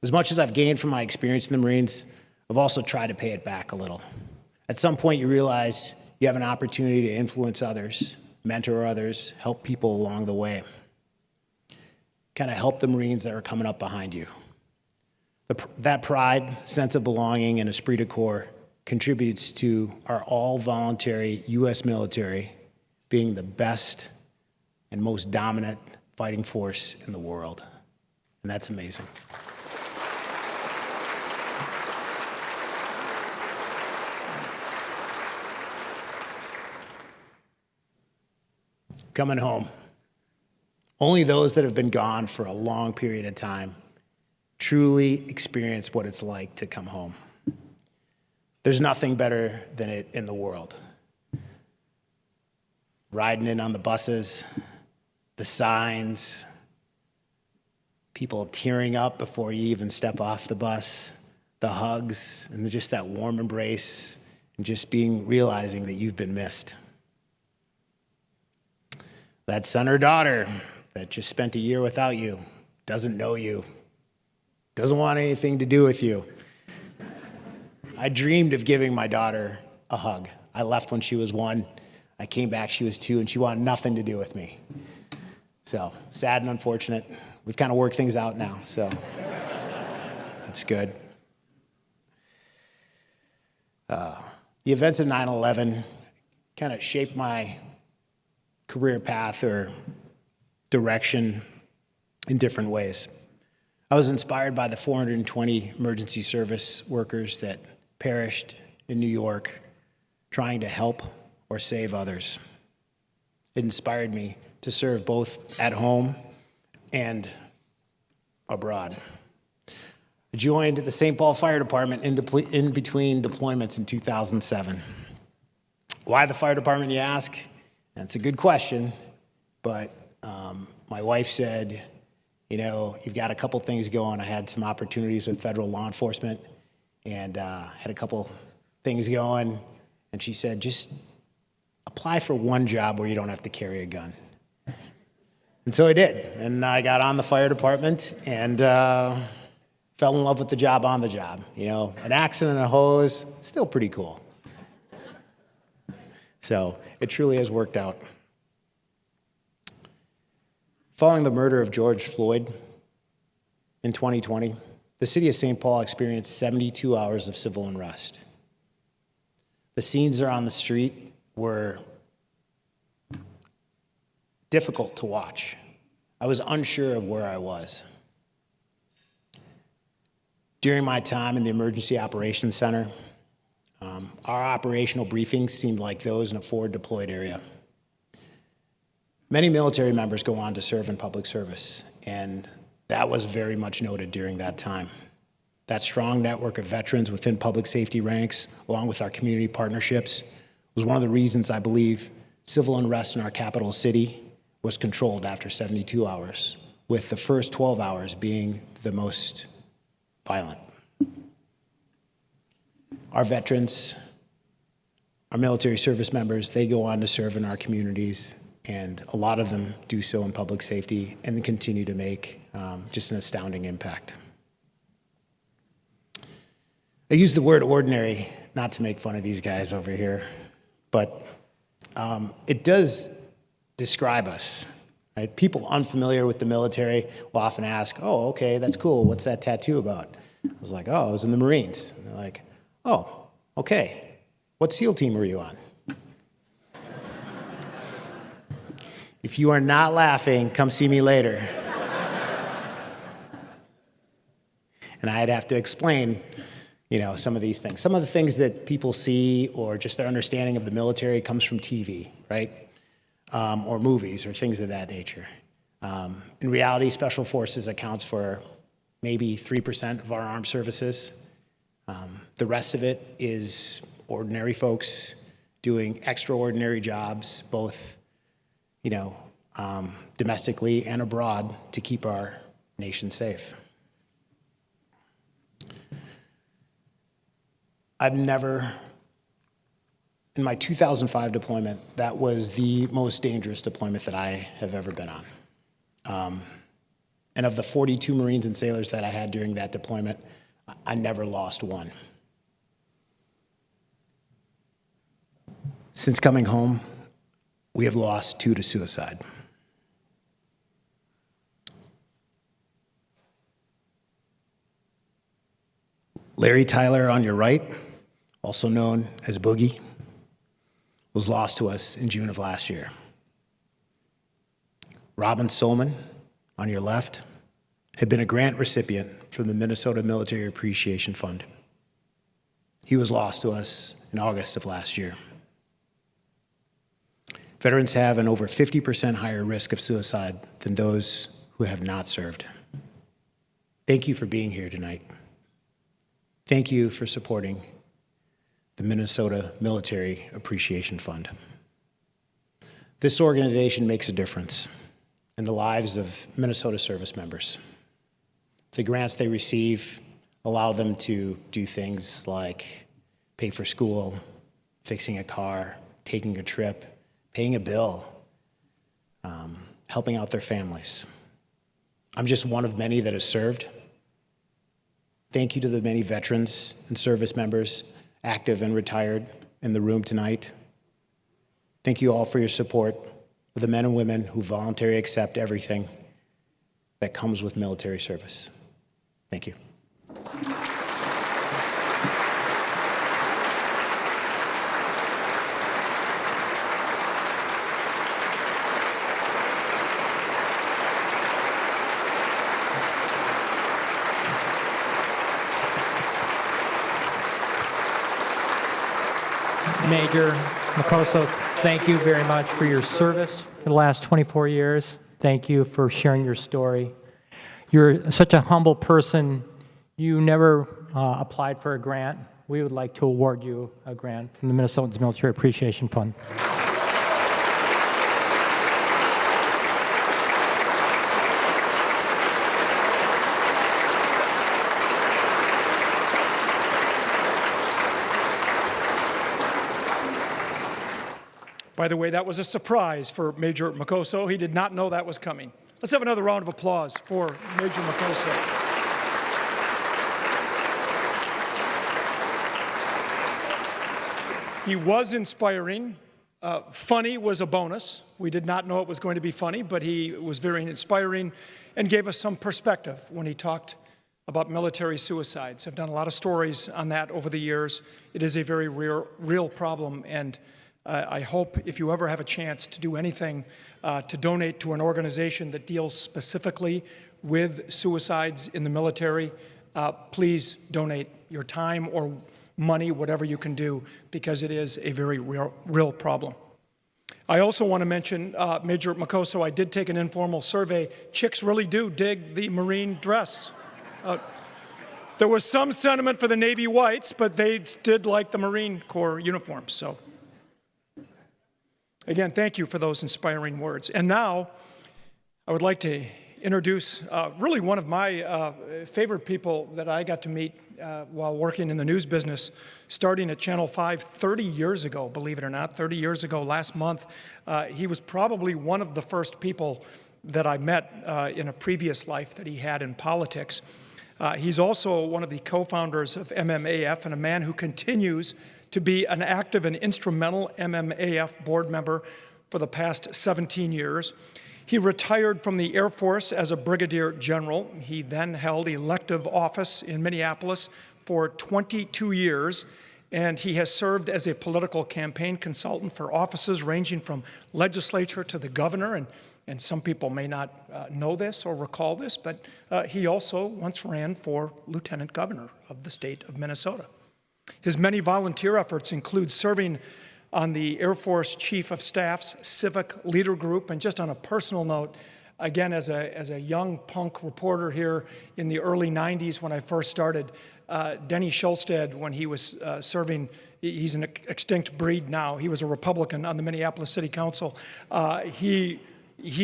As much as I've gained from my experience in the Marines, I've also tried to pay it back a little. At some point, you realize you have an opportunity to influence others, mentor others, help people along the way. Kind of help the Marines that are coming up behind you. That pride, sense of belonging, and esprit de corps contributes to our all-voluntary U.S. military being the best and most dominant fighting force in the world. And that's amazing. Coming home. Only those that have been gone for a long period of time truly experience what it's like to come home. There's nothing better than it in the world. Riding in on the buses, the signs, people tearing up before you even step off the bus, the hugs, and just that warm embrace, and just realizing that you've been missed. That son or daughter that just spent a year without you, doesn't know you, doesn't want anything to do with you. I dreamed of giving my daughter a hug. I left when she was 1. I came back, she was 2, and she wanted nothing to do with me. So, sad and unfortunate. We've kind of worked things out now, so that's good. The events of 9/11 kind of shaped my career path or direction in different ways. I was inspired by the 420 emergency service workers that perished in New York trying to help or save others. It inspired me to serve both at home and abroad. I joined the St. Paul Fire Department in between deployments in 2007. Why the fire department, you ask? That's a good question, but my wife said, you've got a couple things going. I had some opportunities with federal law enforcement and had a couple things going, and she said, just apply for one job where you don't have to carry a gun. And so I did, and I got on the fire department and fell in love with the job on the job. An axe and a hose, still pretty cool. So it truly has worked out. Following the murder of George Floyd in 2020, the city of St. Paul experienced 72 hours of civil unrest. The scenes there on the street were difficult to watch. I was unsure of where I was. During my time in the Emergency Operations Center, our operational briefings seemed like those in a forward deployed area. Many military members go on to serve in public service, and that was very much noted during that time. That strong network of veterans within public safety ranks, along with our community partnerships, was one of the reasons I believe civil unrest in our capital city was controlled after 72 hours, with the first 12 hours being the most violent. Our veterans, our military service members, they go on to serve in our communities, and a lot of them do so in public safety and continue to make just an astounding impact. I use the word ordinary not to make fun of these guys over here, but it does describe us. Right? People unfamiliar with the military will often ask, oh, okay, that's cool. What's that tattoo about? I was like, oh, I was in the Marines. And they're like, oh, okay. What SEAL team were you on? If you are not laughing, come see me later. And I'd have to explain, some of these things. Some of the things that people see or just their understanding of the military comes from TV, right? Or movies or things of that nature. In reality, Special Forces accounts for maybe 3% of our armed services. The rest of it is ordinary folks doing extraordinary jobs, both, domestically and abroad, to keep our nation safe. In my 2005 deployment, that was the most dangerous deployment that I have ever been on. And of the 42 Marines and sailors that I had during that deployment, I never lost one. Since coming home, we have lost 2 to suicide. Larry Tyler on your right, also known as Boogie, was lost to us in June of last year. Robin Solman, on your left, had been a grant recipient from the Minnesota Military Appreciation Fund. He was lost to us in August of last year. Veterans have an over 50% higher risk of suicide than those who have not served. Thank you for being here tonight. Thank you for supporting the Minnesota Military Appreciation Fund. This organization makes a difference in the lives of Minnesota service members. The grants they receive allow them to do things like pay for school, fixing a car, taking a trip, paying a bill, helping out their families. I'm just one of many that has served. Thank you to the many veterans and service members, active and retired, in the room tonight. Thank you all for your support of the men and women who voluntarily accept everything that comes with military service. Thank you. Major Mokosso, thank you very much for your service for the last 24 years. Thank you for sharing your story. You're such a humble person. You never applied for a grant. We would like to award you a grant from the Minnesotans Military Appreciation Fund. By the way, that was a surprise for Major Mokosso. He did not know that was coming. Let's have another round of applause for Major Mokosso. He was inspiring. Funny was a bonus. We did not know it was going to be funny, but he was very inspiring and gave us some perspective when he talked about military suicides. I've done a lot of stories on that over the years. It is a very real problem, and I hope if you ever have a chance to do anything to donate to an organization that deals specifically with suicides in the military, please donate your time or money, whatever you can do, because it is a very real problem. I also want to mention, Major Mokosso, I did take an informal survey. Chicks really do dig the Marine dress. There was some sentiment for the Navy whites, but they did like the Marine Corps uniforms. So, again, thank you for those inspiring words. And now, I would like to introduce really one of my favorite people that I got to meet while working in the news business, starting at Channel 5 30 years ago, believe it or not, 30 years ago last month. He was probably one of the first people that I met in a previous life that he had in politics. He's also one of the co-founders of MMAF and a man who continues to be an active and instrumental MMAF board member for the past 17 years. He retired from the Air Force as a brigadier general. He then held elective office in Minneapolis for 22 years, and he has served as a political campaign consultant for offices ranging from legislature to the governor, and some people may not know this or recall this, but he also once ran for lieutenant governor of the state of Minnesota. His many volunteer efforts include serving on the Air Force Chief of Staff's Civic Leader Group, and just on a personal note, again, as a young punk reporter here in the early 90s when I first started, Denny Schulstead, when he was serving, he's an extinct breed now. He was a Republican on the Minneapolis City Council. He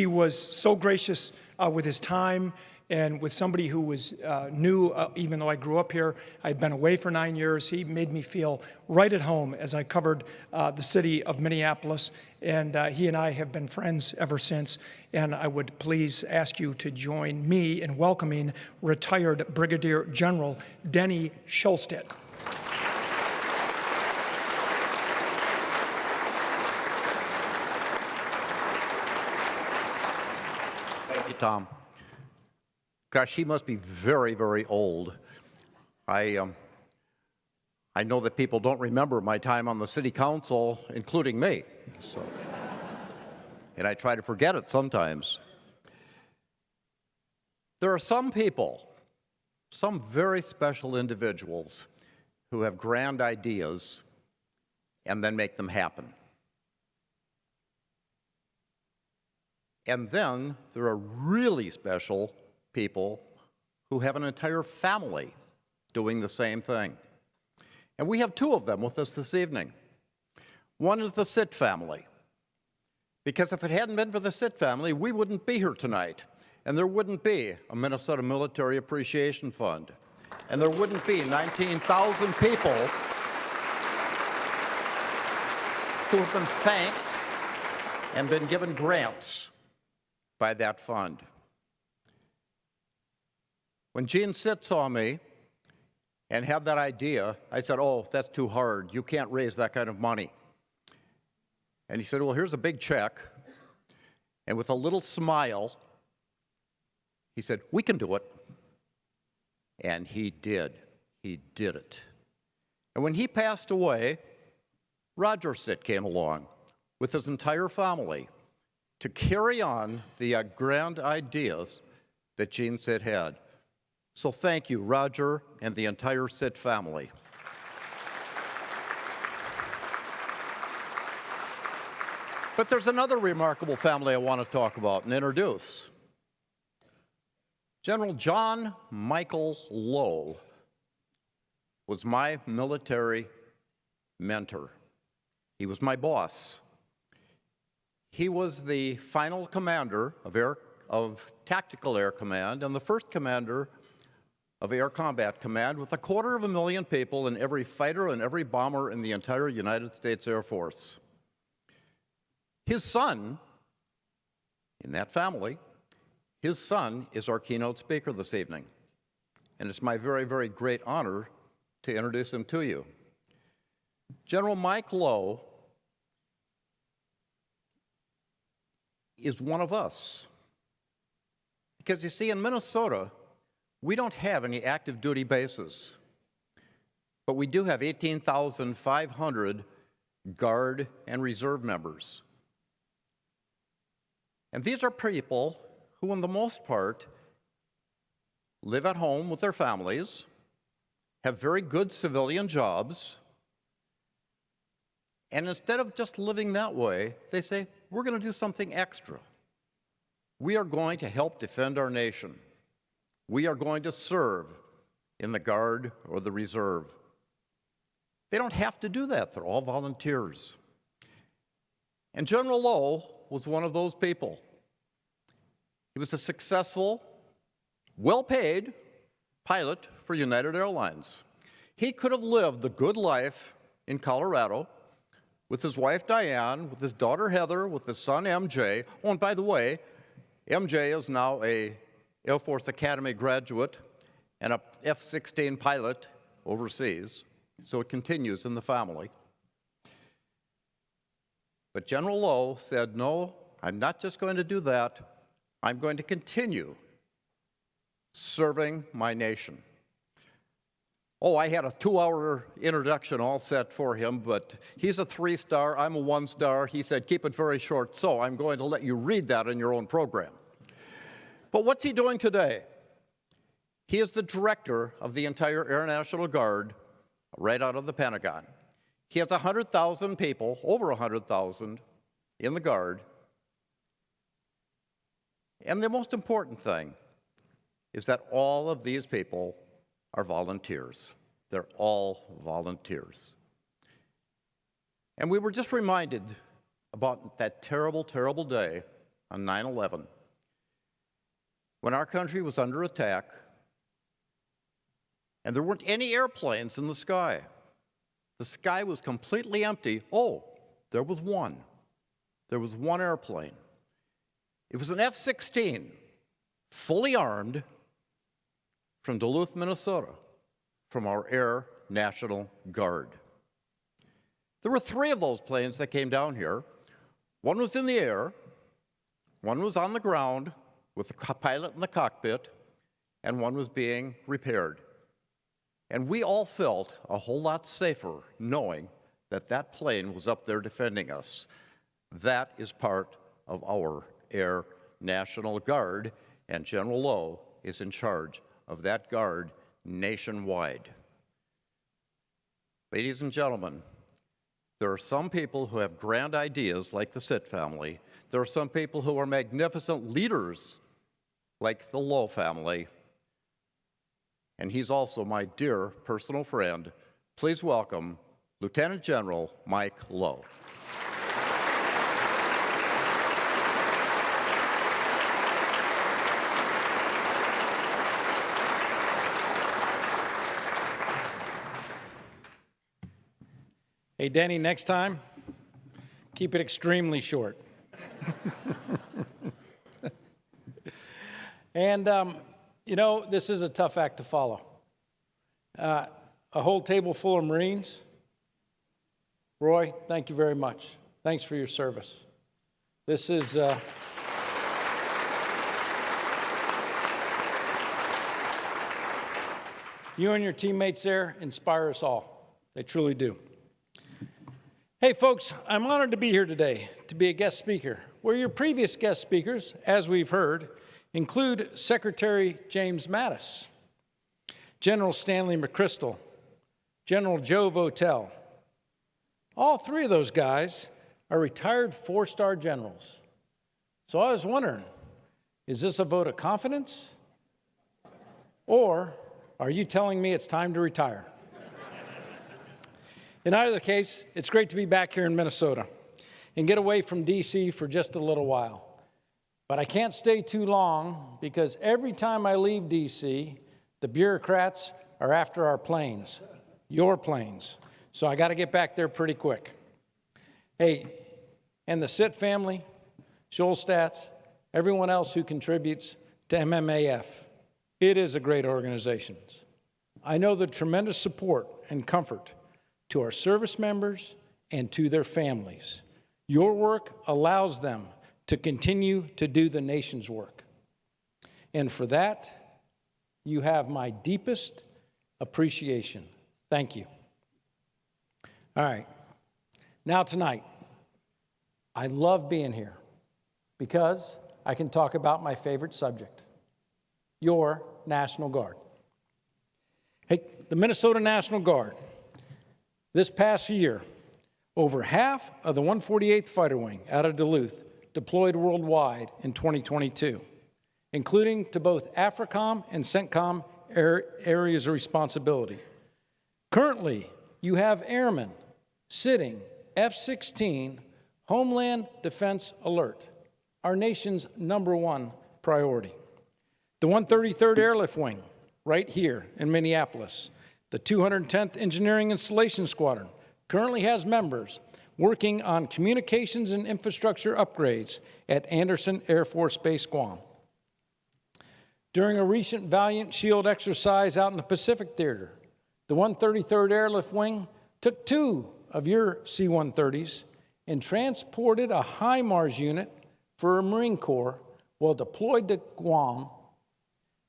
was so gracious with his time and with somebody who was new, even though I grew up here. I'd been away for 9 years. He made me feel right at home as I covered the city of Minneapolis, and he and I have been friends ever since. And I would please ask you to join me in welcoming retired Brigadier General Denny Schulstead. Thank you, Tom. Gosh, he must be very, very old. I know that people don't remember my time on the city council, including me. So, and I try to forget it sometimes. There are some people, some very special individuals, who have grand ideas and then make them happen. And then there are really special people who have an entire family doing the same thing. And we have two of them with us this evening. One is the Sitt family, because if it hadn't been for the Sitt family, we wouldn't be here tonight, and there wouldn't be a Minnesota Military Appreciation Fund, and there wouldn't be 19,000 people who have been thanked and been given grants by that fund. When Gene Sitt saw me and had that idea, I said, "Oh, that's too hard. You can't raise that kind of money." And he said, "Well, here's a big check." And with a little smile, he said, "We can do it." And he did. He did it. And when he passed away, Roger Sitt came along with his entire family to carry on the grand ideas that Gene Sitt had. So thank you, Roger and the entire Sitt family. But there's another remarkable family I want to talk about and introduce. General John Michael Lowe was my military mentor. He was my boss. He was the final commander of Tactical Air Command and the first commander of Air Combat Command, with 250,000 people in every fighter and every bomber in the entire United States Air Force. His son, in that family, his son is our keynote speaker this evening. And it's my very, very great honor to introduce him to you. General Mike Lowe is one of us. Because you see, in Minnesota, we don't have any active duty bases, but we do have 18,500 Guard and Reserve members. And these are people who, in the most part, live at home with their families, have very good civilian jobs, and instead of just living that way, they say, we're going to do something extra. We are going to help defend our nation. We are going to serve in the Guard or the Reserve. They don't have to do that. They're all volunteers. And General Lowe was one of those people. He was a successful, well-paid pilot for United Airlines. He could have lived the good life in Colorado with his wife Diane, with his daughter Heather, with his son MJ. Oh, and by the way, MJ is now a Air Force Academy graduate and a F-16 pilot overseas, so it continues in the family. But General Lowe said, no, I'm not just going to do that. I'm going to continue serving my nation. Oh, I had a 2-hour introduction all set for him, but he's a 3-star, I'm a 1-star. He said, keep it very short, so I'm going to let you read that in your own program. But what's he doing today? He is the director of the entire Air National Guard right out of the Pentagon. He has 100,000 people, over 100,000, in the Guard. And the most important thing is that all of these people are volunteers. They're all volunteers. And we were just reminded about that terrible, terrible day on 9/11, when our country was under attack and there weren't any airplanes in the sky. The sky was completely empty. Oh, there was one. There was one airplane. It was an F-16, fully armed, from Duluth, Minnesota, from our Air National Guard. There were 3 of those planes that came down here. One was in the air, one was on the ground with the pilot in the cockpit, and one was being repaired. And we all felt a whole lot safer knowing that that plane was up there defending us. That is part of our Air National Guard, and General Lowe is in charge of that guard nationwide. Ladies and gentlemen, there are some people who have grand ideas like the Sitt family. There are some people who are magnificent leaders like the Lowe family. And he's also my dear personal friend. Please welcome Lieutenant General Mike Lowe. Hey, Denny, next time, keep it extremely short. And, you know, this is a tough act to follow. A whole table full of Marines. Roy, thank you very much. Thanks for your service. This is... you and your teammates there inspire us all. They truly do. Hey, folks, I'm honored to be here today to be a guest speaker, where your previous guest speakers, as we've heard, include Secretary James Mattis, General Stanley McChrystal, General Joe Votel. All 3 of those guys are retired 4-star generals. So I was wondering, is this a vote of confidence? Or are you telling me it's time to retire? In either case, it's great to be back here in Minnesota and get away from D.C. for just a little while. But I can't stay too long because every time I leave D.C., the bureaucrats are after our planes, your planes. So I got to get back there pretty quick. Hey, and the Sitt family, Scholstats, everyone else who contributes to MMAF, it is a great organization. I know the tremendous support and comfort to our service members and to their families. Your work allows them to continue to do the nation's work. And for that, you have my deepest appreciation. Thank you. All right, now tonight, I love being here because I can talk about my favorite subject, your National Guard. Hey, the Minnesota National Guard. This past year, over half of the 148th Fighter Wing out of Duluth deployed worldwide in 2022, including to both AFRICOM and CENTCOM areas of responsibility. Currently, you have airmen sitting F-16 Homeland Defense Alert, our nation's #1 priority. The 133rd Airlift Wing, right here in Minneapolis, the 210th Engineering Installation Squadron currently has members working on communications and infrastructure upgrades at Anderson Air Force Base, Guam. During a recent Valiant Shield exercise out in the Pacific Theater, the 133rd Airlift Wing took 2 of your C-130s and transported a HIMARS unit for a Marine Corps while deployed to Guam.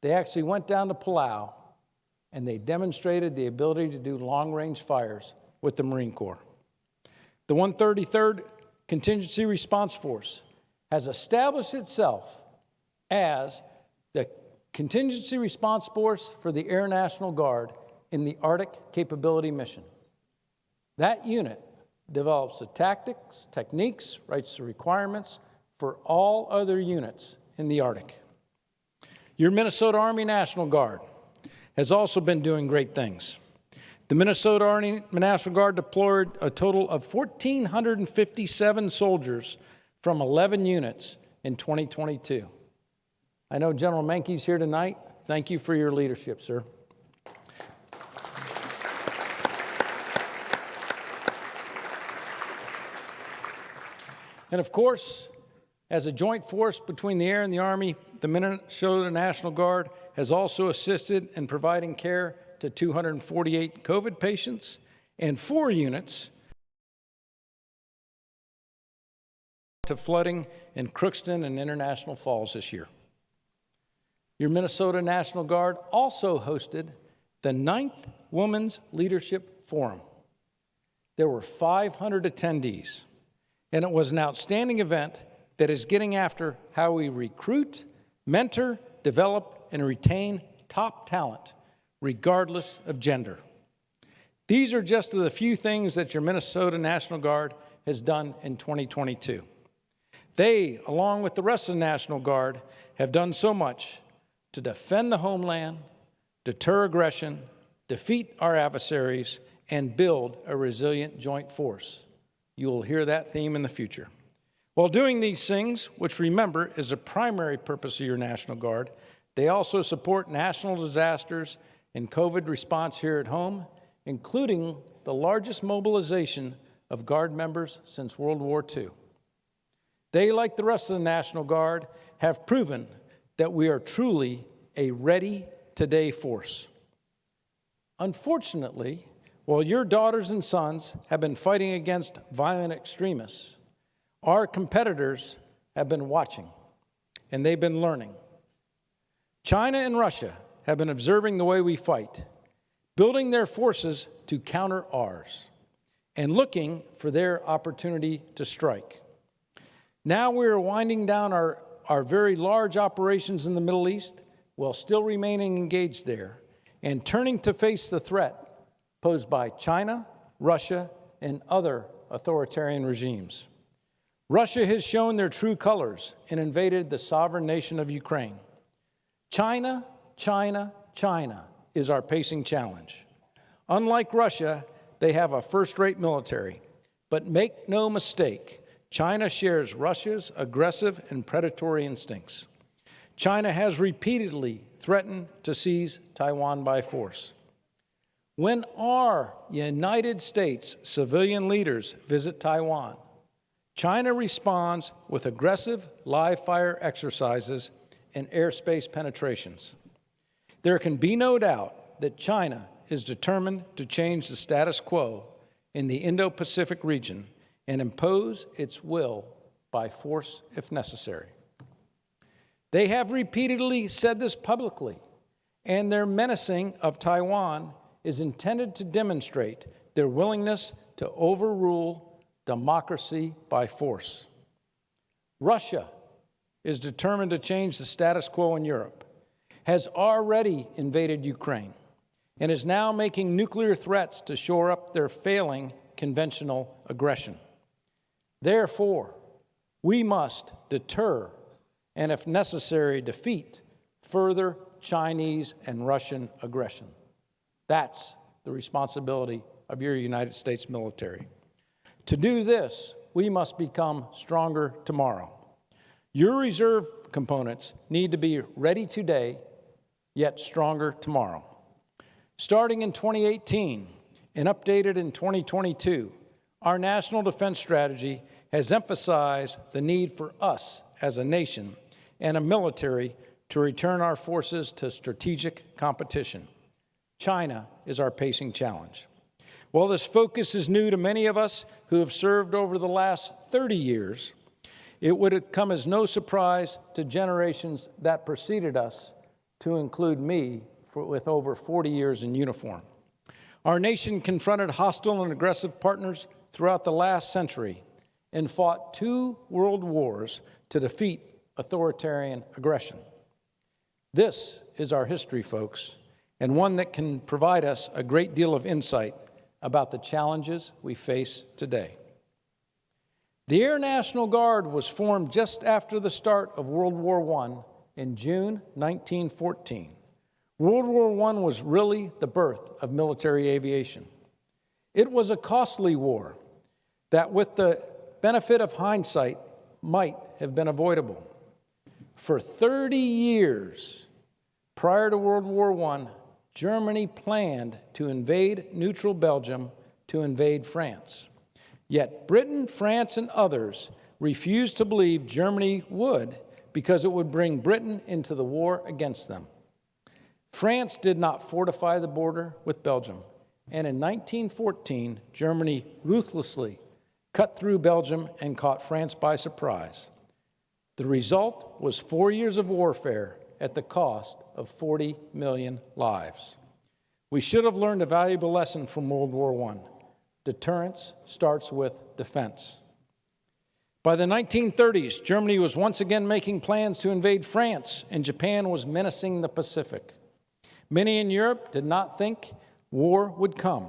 They actually went down to Palau and they demonstrated the ability to do long-range fires with the Marine Corps. The 133rd Contingency Response Force has established itself as the Contingency Response Force for the Air National Guard in the Arctic Capability Mission. That unit develops the tactics, techniques, writes the requirements for all other units in the Arctic. Your Minnesota Army National Guard has also been doing great things. The Minnesota Army National Guard deployed a total of 1,457 soldiers from 11 units in 2022. I know General Menke's here tonight. Thank you for your leadership, sir. And of course, as a joint force between the Air and the Army, the Minnesota National Guard has also assisted in providing care to 248 COVID patients and 4 units to flooding in Crookston and International Falls this year. Your Minnesota National Guard also hosted the 9th Women's Leadership Forum. There were 500 attendees, and it was an outstanding event that is getting after how we recruit, mentor, develop, and retain top talent, regardless of gender. These are just the few things that your Minnesota National Guard has done in 2022. They, along with the rest of the National Guard, have done so much to defend the homeland, deter aggression, defeat our adversaries, and build a resilient joint force. You will hear that theme in the future. While doing these things, which remember is a primary purpose of your National Guard, they also support national disasters and COVID response here at home, including the largest mobilization of Guard members since World War II. They, like the rest of the National Guard, have proven that we are truly a ready-today force. Unfortunately, while your daughters and sons have been fighting against violent extremists, our competitors have been watching, and they've been learning. China and Russia have been observing the way we fight, building their forces to counter ours, and looking for their opportunity to strike. Now we are winding down our very large operations in the Middle East while still remaining engaged there and turning to face the threat posed by China, Russia, and other authoritarian regimes. Russia has shown their true colors and invaded the sovereign nation of Ukraine. China, China, China is our pacing challenge. Unlike Russia, they have a first-rate military. But make no mistake, China shares Russia's aggressive and predatory instincts. China has repeatedly threatened to seize Taiwan by force. When our United States civilian leaders visit Taiwan, China responds with aggressive live-fire exercises and airspace penetrations. There can be no doubt that China is determined to change the status quo in the Indo-Pacific region and impose its will by force if necessary. They have repeatedly said this publicly, and their menacing of Taiwan is intended to demonstrate their willingness to overrule democracy by force. Russia is determined to change the status quo in Europe, has already invaded Ukraine, and is now making nuclear threats to shore up their failing conventional aggression. Therefore, we must deter and, if necessary, defeat further Chinese and Russian aggression. That's the responsibility of your United States military. To do this, we must become stronger tomorrow. Your reserve components need to be ready today, yet stronger tomorrow. Starting in 2018 and updated in 2022, our national defense strategy has emphasized the need for us as a nation and a military to return our forces to strategic competition. China is our pacing challenge. While this focus is new to many of us who have served over the last 30 years, it would come as no surprise to generations that preceded us, to include me, with over 40 years in uniform. Our nation confronted hostile and aggressive partners throughout the last century and fought 2 world wars to defeat authoritarian aggression. This is our history, folks, and one that can provide us a great deal of insight about the challenges we face today. The Air National Guard was formed just after the start of World War I in June 1914, World War I was really the birth of military aviation. It was a costly war that, with the benefit of hindsight, might have been avoidable. For 30 years prior to World War I, Germany planned to invade neutral Belgium to invade France. Yet Britain, France, and others refused to believe Germany would, because it would bring Britain into the war against them. France did not fortify the border with Belgium, and in 1914, Germany ruthlessly cut through Belgium and caught France by surprise. The result was 4 years of warfare at the cost of 40 million lives. We should have learned a valuable lesson from World War I. Deterrence starts with defense. By the 1930s, Germany was once again making plans to invade France, and Japan was menacing the Pacific. Many in Europe did not think war would come.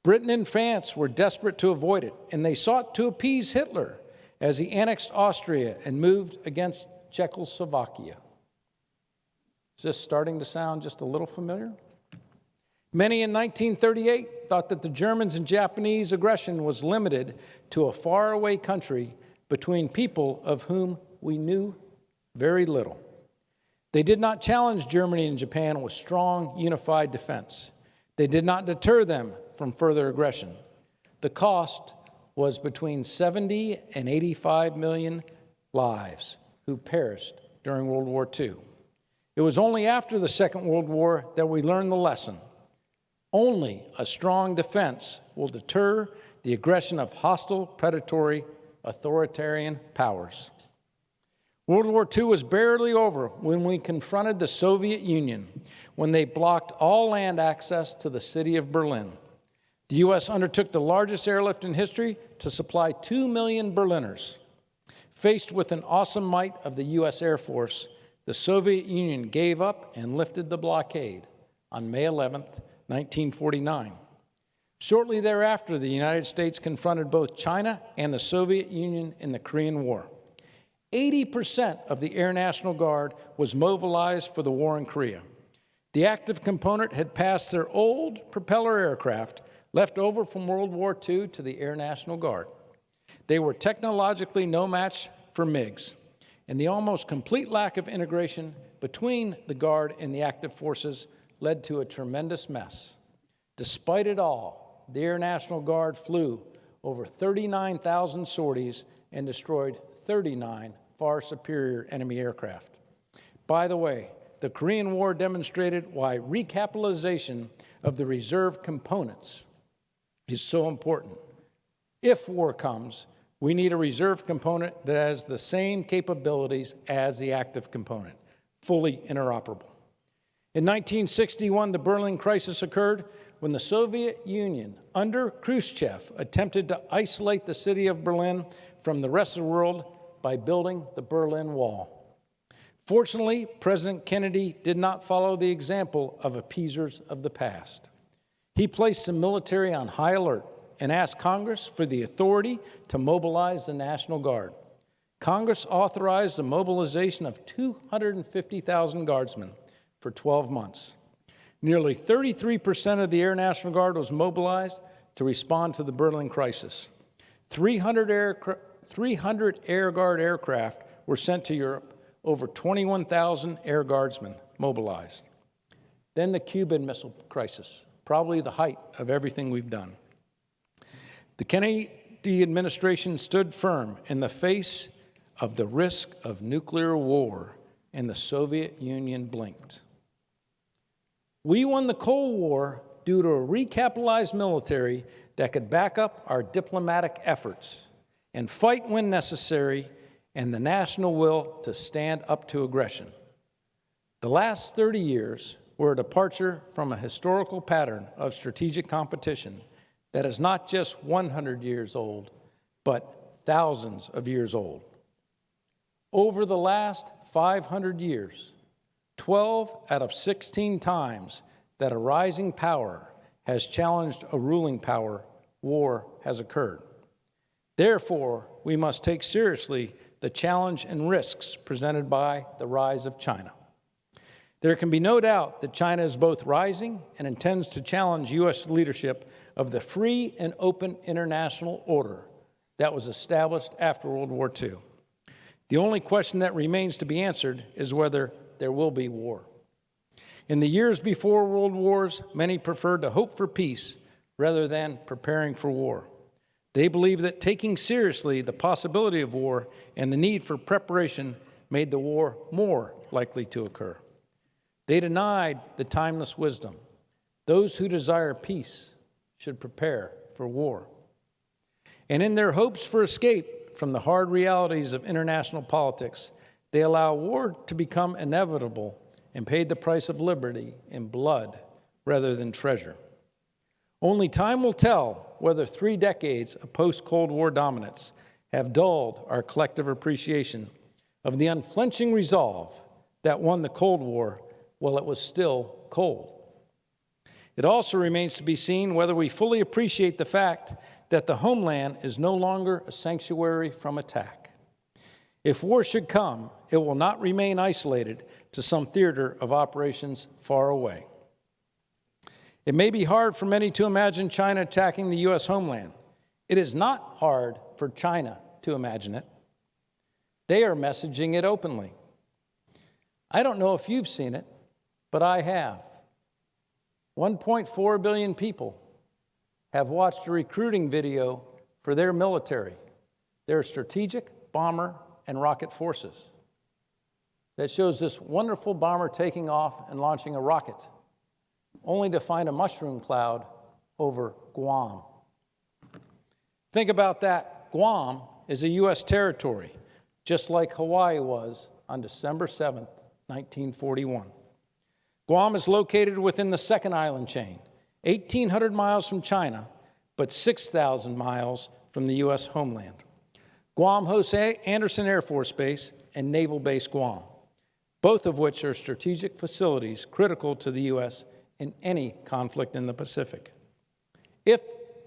Britain and France were desperate to avoid it, and they sought to appease Hitler as he annexed Austria and moved against Czechoslovakia. Is this starting to sound just a little familiar? Many in 1938 thought that the Germans and Japanese aggression was limited to a faraway country between people of whom we knew very little. They did not challenge Germany and Japan with strong, unified defense. They did not deter them from further aggression. The cost was between 70 and 85 million lives who perished during World War II. It was only after the Second World War that we learned the lesson. Only a strong defense will deter the aggression of hostile, predatory, authoritarian powers. World War II was barely over when we confronted the Soviet Union, when they blocked all land access to the city of Berlin. The U.S. undertook the largest airlift in history to supply 2 million Berliners. Faced with an awesome might of the U.S. Air Force, the Soviet Union gave up and lifted the blockade on May 11th, 1949. Shortly thereafter, the United States confronted both China and the Soviet Union in the Korean War. 80% of the Air National Guard was mobilized for the war in Korea. The active component had passed their old propeller aircraft left over from World War II to the Air National Guard. They were technologically no match for MiGs, and the almost complete lack of integration between the Guard and the active forces led to a tremendous mess. Despite it all, the Air National Guard flew over 39,000 sorties and destroyed 39 far superior enemy aircraft. By the way, the Korean War demonstrated why recapitalization of the reserve components is so important. If war comes, we need a reserve component that has the same capabilities as the active component, fully interoperable. In 1961, the Berlin crisis occurred when the Soviet Union, under Khrushchev, attempted to isolate the city of Berlin from the rest of the world by building the Berlin Wall. Fortunately, President Kennedy did not follow the example of appeasers of the past. He placed the military on high alert and asked Congress for the authority to mobilize the National Guard. Congress authorized the mobilization of 250,000 Guardsmen for 12 months. Nearly 33% of the Air National Guard was mobilized to respond to the Berlin crisis. 300 Air Guard aircraft were sent to Europe, over 21,000 Air Guardsmen mobilized. Then the Cuban Missile Crisis, probably the height of everything we've done. The Kennedy administration stood firm in the face of the risk of nuclear war, and the Soviet Union blinked. We won the Cold War due to a recapitalized military that could back up our diplomatic efforts and fight when necessary, and the national will to stand up to aggression. The last 30 years were a departure from a historical pattern of strategic competition that is not just 100 years old, but thousands of years old. Over the last 500 years, 12 out of 16 times that a rising power has challenged a ruling power, war has occurred. Therefore, we must take seriously the challenge and risks presented by the rise of China. There can be no doubt that China is both rising and intends to challenge U.S. leadership of the free and open international order that was established after World War II. The only question that remains to be answered is whether there will be war. In the years before world wars, many preferred to hope for peace rather than preparing for war. They believed that taking seriously the possibility of war and the need for preparation made the war more likely to occur. They denied the timeless wisdom. Those who desire peace should prepare for war. And in their hopes for escape from the hard realities of international politics, they allow war to become inevitable and paid the price of liberty in blood rather than treasure. Only time will tell whether 3 decades of post-Cold War dominance have dulled our collective appreciation of the unflinching resolve that won the Cold War while it was still cold. It also remains to be seen whether we fully appreciate the fact that the homeland is no longer a sanctuary from attack. If war should come, it will not remain isolated to some theater of operations far away. It may be hard for many to imagine China attacking the U.S. homeland. It is not hard for China to imagine it. They are messaging it openly. I don't know if you've seen it, but I have. 1.4 billion people have watched a recruiting video for their military, their strategic bomber and rocket forces, that shows this wonderful bomber taking off and launching a rocket, only to find a mushroom cloud over Guam. Think about that. Guam is a U.S. territory, just like Hawaii was on December 7th, 1941. Guam is located within the second island chain, 1,800 miles from China, but 6,000 miles from the U.S. homeland. Guam hosts Andersen Air Force Base and Naval Base Guam, both of which are strategic facilities critical to the U.S. in any conflict in the Pacific. If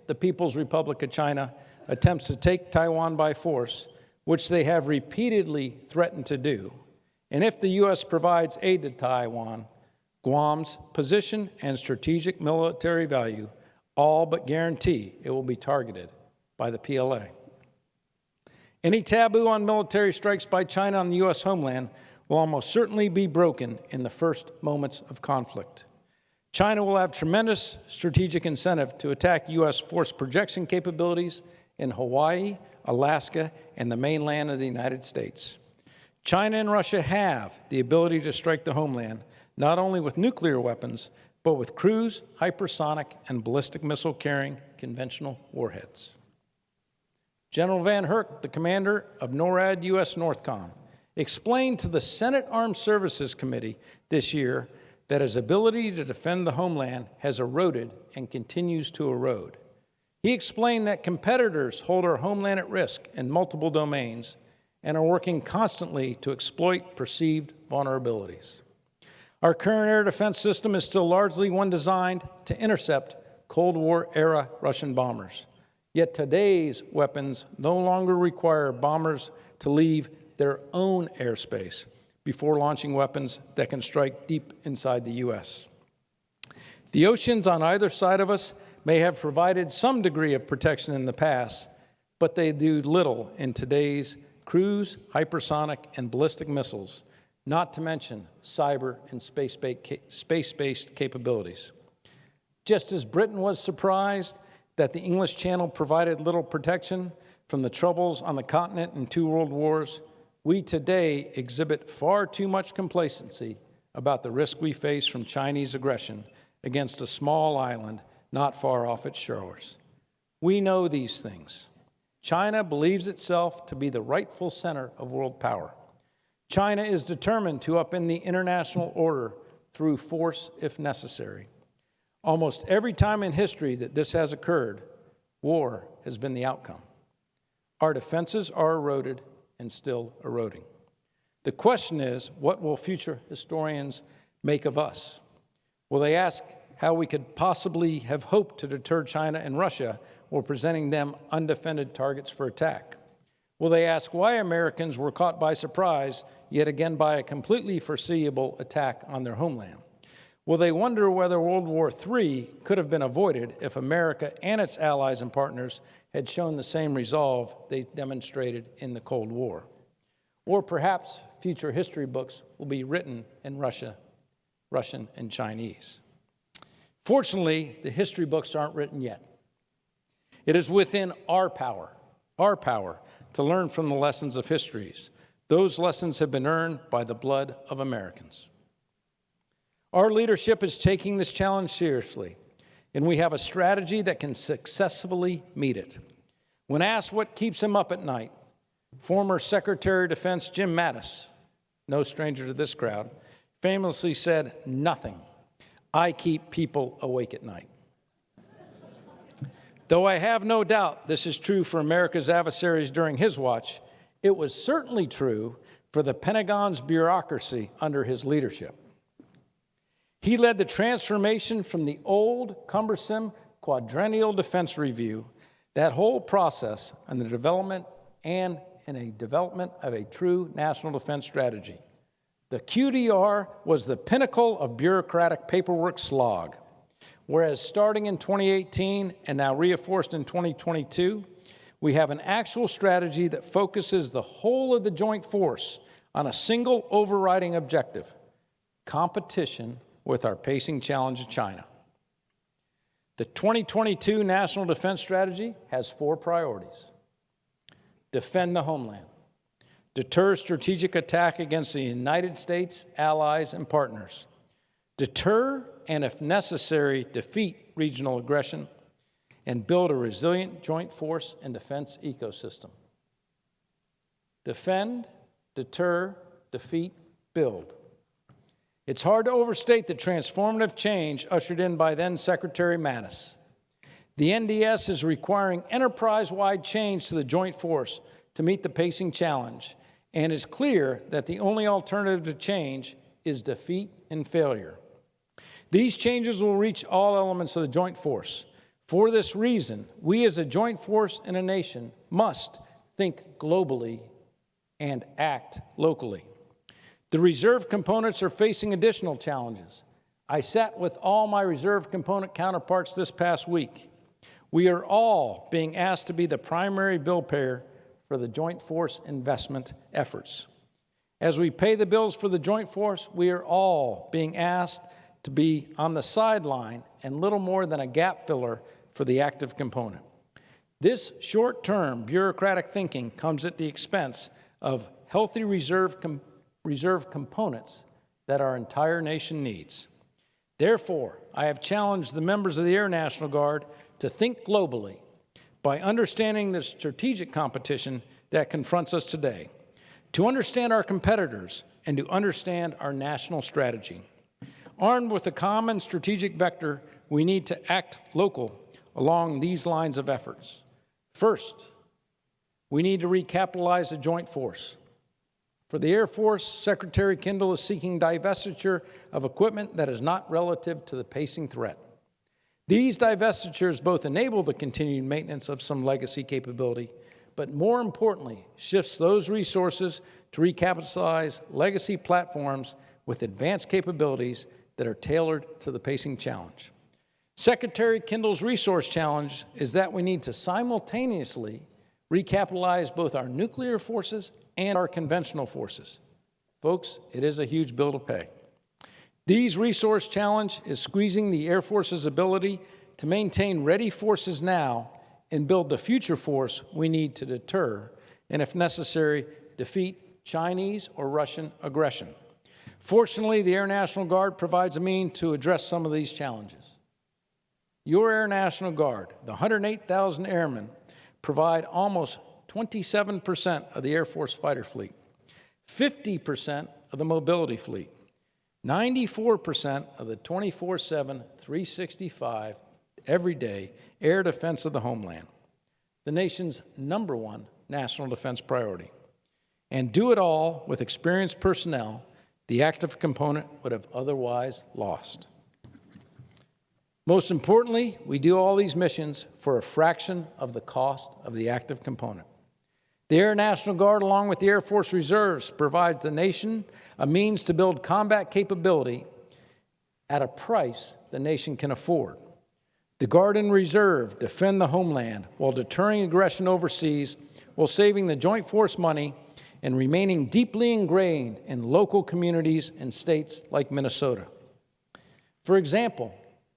the People's Republic of China attempts to take Taiwan by force, which they have repeatedly threatened to do, and if the U.S. provides aid to Taiwan, Guam's position and strategic military value all but guarantee it will be targeted by the PLA. Any taboo on military strikes by China on the U.S. homeland will almost certainly be broken in the first moments of conflict. China will have tremendous strategic incentive to attack U.S. force projection capabilities in Hawaii, Alaska, and the mainland of the United States. China and Russia have the ability to strike the homeland not only with nuclear weapons, but with cruise, hypersonic, and ballistic missile-carrying conventional warheads. General Van Herk, the commander of NORAD U.S. NORTHCOM, explained to the Senate Armed Services Committee this year that his ability to defend the homeland has eroded and continues to erode. He explained that competitors hold our homeland at risk in multiple domains and are working constantly to exploit perceived vulnerabilities. Our current air defense system is still largely one designed to intercept Cold War-era Russian bombers. Yet today's weapons no longer require bombers to leave their own airspace before launching weapons that can strike deep inside the U.S. The oceans on either side of us may have provided some degree of protection in the past, but they do little in today's cruise, hypersonic, and ballistic missiles, not to mention cyber and space-based capabilities. Just as Britain was surprised that the English Channel provided little protection from the troubles on the continent in 2 world wars, we today exhibit far too much complacency about the risk we face from Chinese aggression against a small island not far off its shores. We know these things. China believes itself to be the rightful center of world power. China is determined to upend the international order through force if necessary. Almost every time in history that this has occurred, war has been the outcome. Our defenses are eroded and still eroding. The question is, what will future historians make of us? Will they ask how we could possibly have hoped to deter China and Russia while presenting them undefended targets for attack? Will they ask why Americans were caught by surprise yet again by a completely foreseeable attack on their homeland? Will they wonder whether World War III could have been avoided if America and its allies and partners had shown the same resolve they demonstrated in the Cold War? Or perhaps future history books will be written in Russian and Chinese. Fortunately, the history books aren't written yet. It is within our power to learn from the lessons of histories. Those lessons have been earned by the blood of Americans. Our leadership is taking this challenge seriously, and we have a strategy that can successfully meet it. When asked what keeps him up at night, former Secretary of Defense Jim Mattis, no stranger to this crowd, famously said, "Nothing. I keep people awake at night." Though I have no doubt this is true for America's adversaries during his watch, it was certainly true for the Pentagon's bureaucracy under his leadership. He led the transformation from the old, cumbersome quadrennial defense review, that whole process, and the development of a true national defense strategy. The QDR was the pinnacle of bureaucratic paperwork slog, whereas starting in 2018 and now reinforced in 2022, we have an actual strategy that focuses the whole of the joint force on a single overriding objective: competition with our pacing challenge of China. The 2022 National Defense Strategy has 4 priorities. Defend the homeland. Deter strategic attack against the United States, allies, and partners. Deter, and if necessary, defeat regional aggression, and build a resilient joint force and defense ecosystem. Defend, deter, defeat, build. It's hard to overstate the transformative change ushered in by then Secretary Mattis. The NDS is requiring enterprise-wide change to the joint force to meet the pacing challenge, and it's clear that the only alternative to change is defeat and failure. These changes will reach all elements of the joint force. For this reason, we as a joint force and a nation must think globally and act locally. The reserve components are facing additional challenges. I sat with all my reserve component counterparts this past week. We are all being asked to be the primary bill payer for the joint force investment efforts. As we pay the bills for the joint force, we are all being asked to be on the sideline and little more than a gap filler for the active component. This short-term bureaucratic thinking comes at the expense of healthy reserve components that our entire nation needs. Therefore, I have challenged the members of the Air National Guard to think globally by understanding the strategic competition that confronts us today, to understand our competitors, and to understand our national strategy. Armed with a common strategic vector, we need to act local along these lines of efforts. First, we need to recapitalize the joint force. For the Air Force, Secretary Kendall is seeking divestiture of equipment that is not relative to the pacing threat. These divestitures both enable the continued maintenance of some legacy capability, but more importantly, shifts those resources to recapitalize legacy platforms with advanced capabilities that are tailored to the pacing challenge. Secretary Kendall's resource challenge is that we need to simultaneously recapitalize both our nuclear forces and our conventional forces. Folks, it is a huge bill to pay. These resource challenge is squeezing the Air Force's ability to maintain ready forces now and build the future force we need to deter, and if necessary, defeat Chinese or Russian aggression. Fortunately, the Air National Guard provides a means to address some of these challenges. Your Air National Guard, the 108,000 airmen, provide almost 27% of the Air Force fighter fleet, 50% of the mobility fleet, 94% of the 24/7, 365, everyday air defense of the homeland, the nation's #1 national defense priority. And do it all with experienced personnel the active component would have otherwise lost. Most importantly, we do all these missions for a fraction of the cost of the active component. The Air National Guard, along with the Air Force Reserves, provides the nation a means to build combat capability at a price the nation can afford. The Guard and Reserve defend the homeland while deterring aggression overseas, while saving the joint force money and remaining deeply ingrained in local communities and states like Minnesota. For example,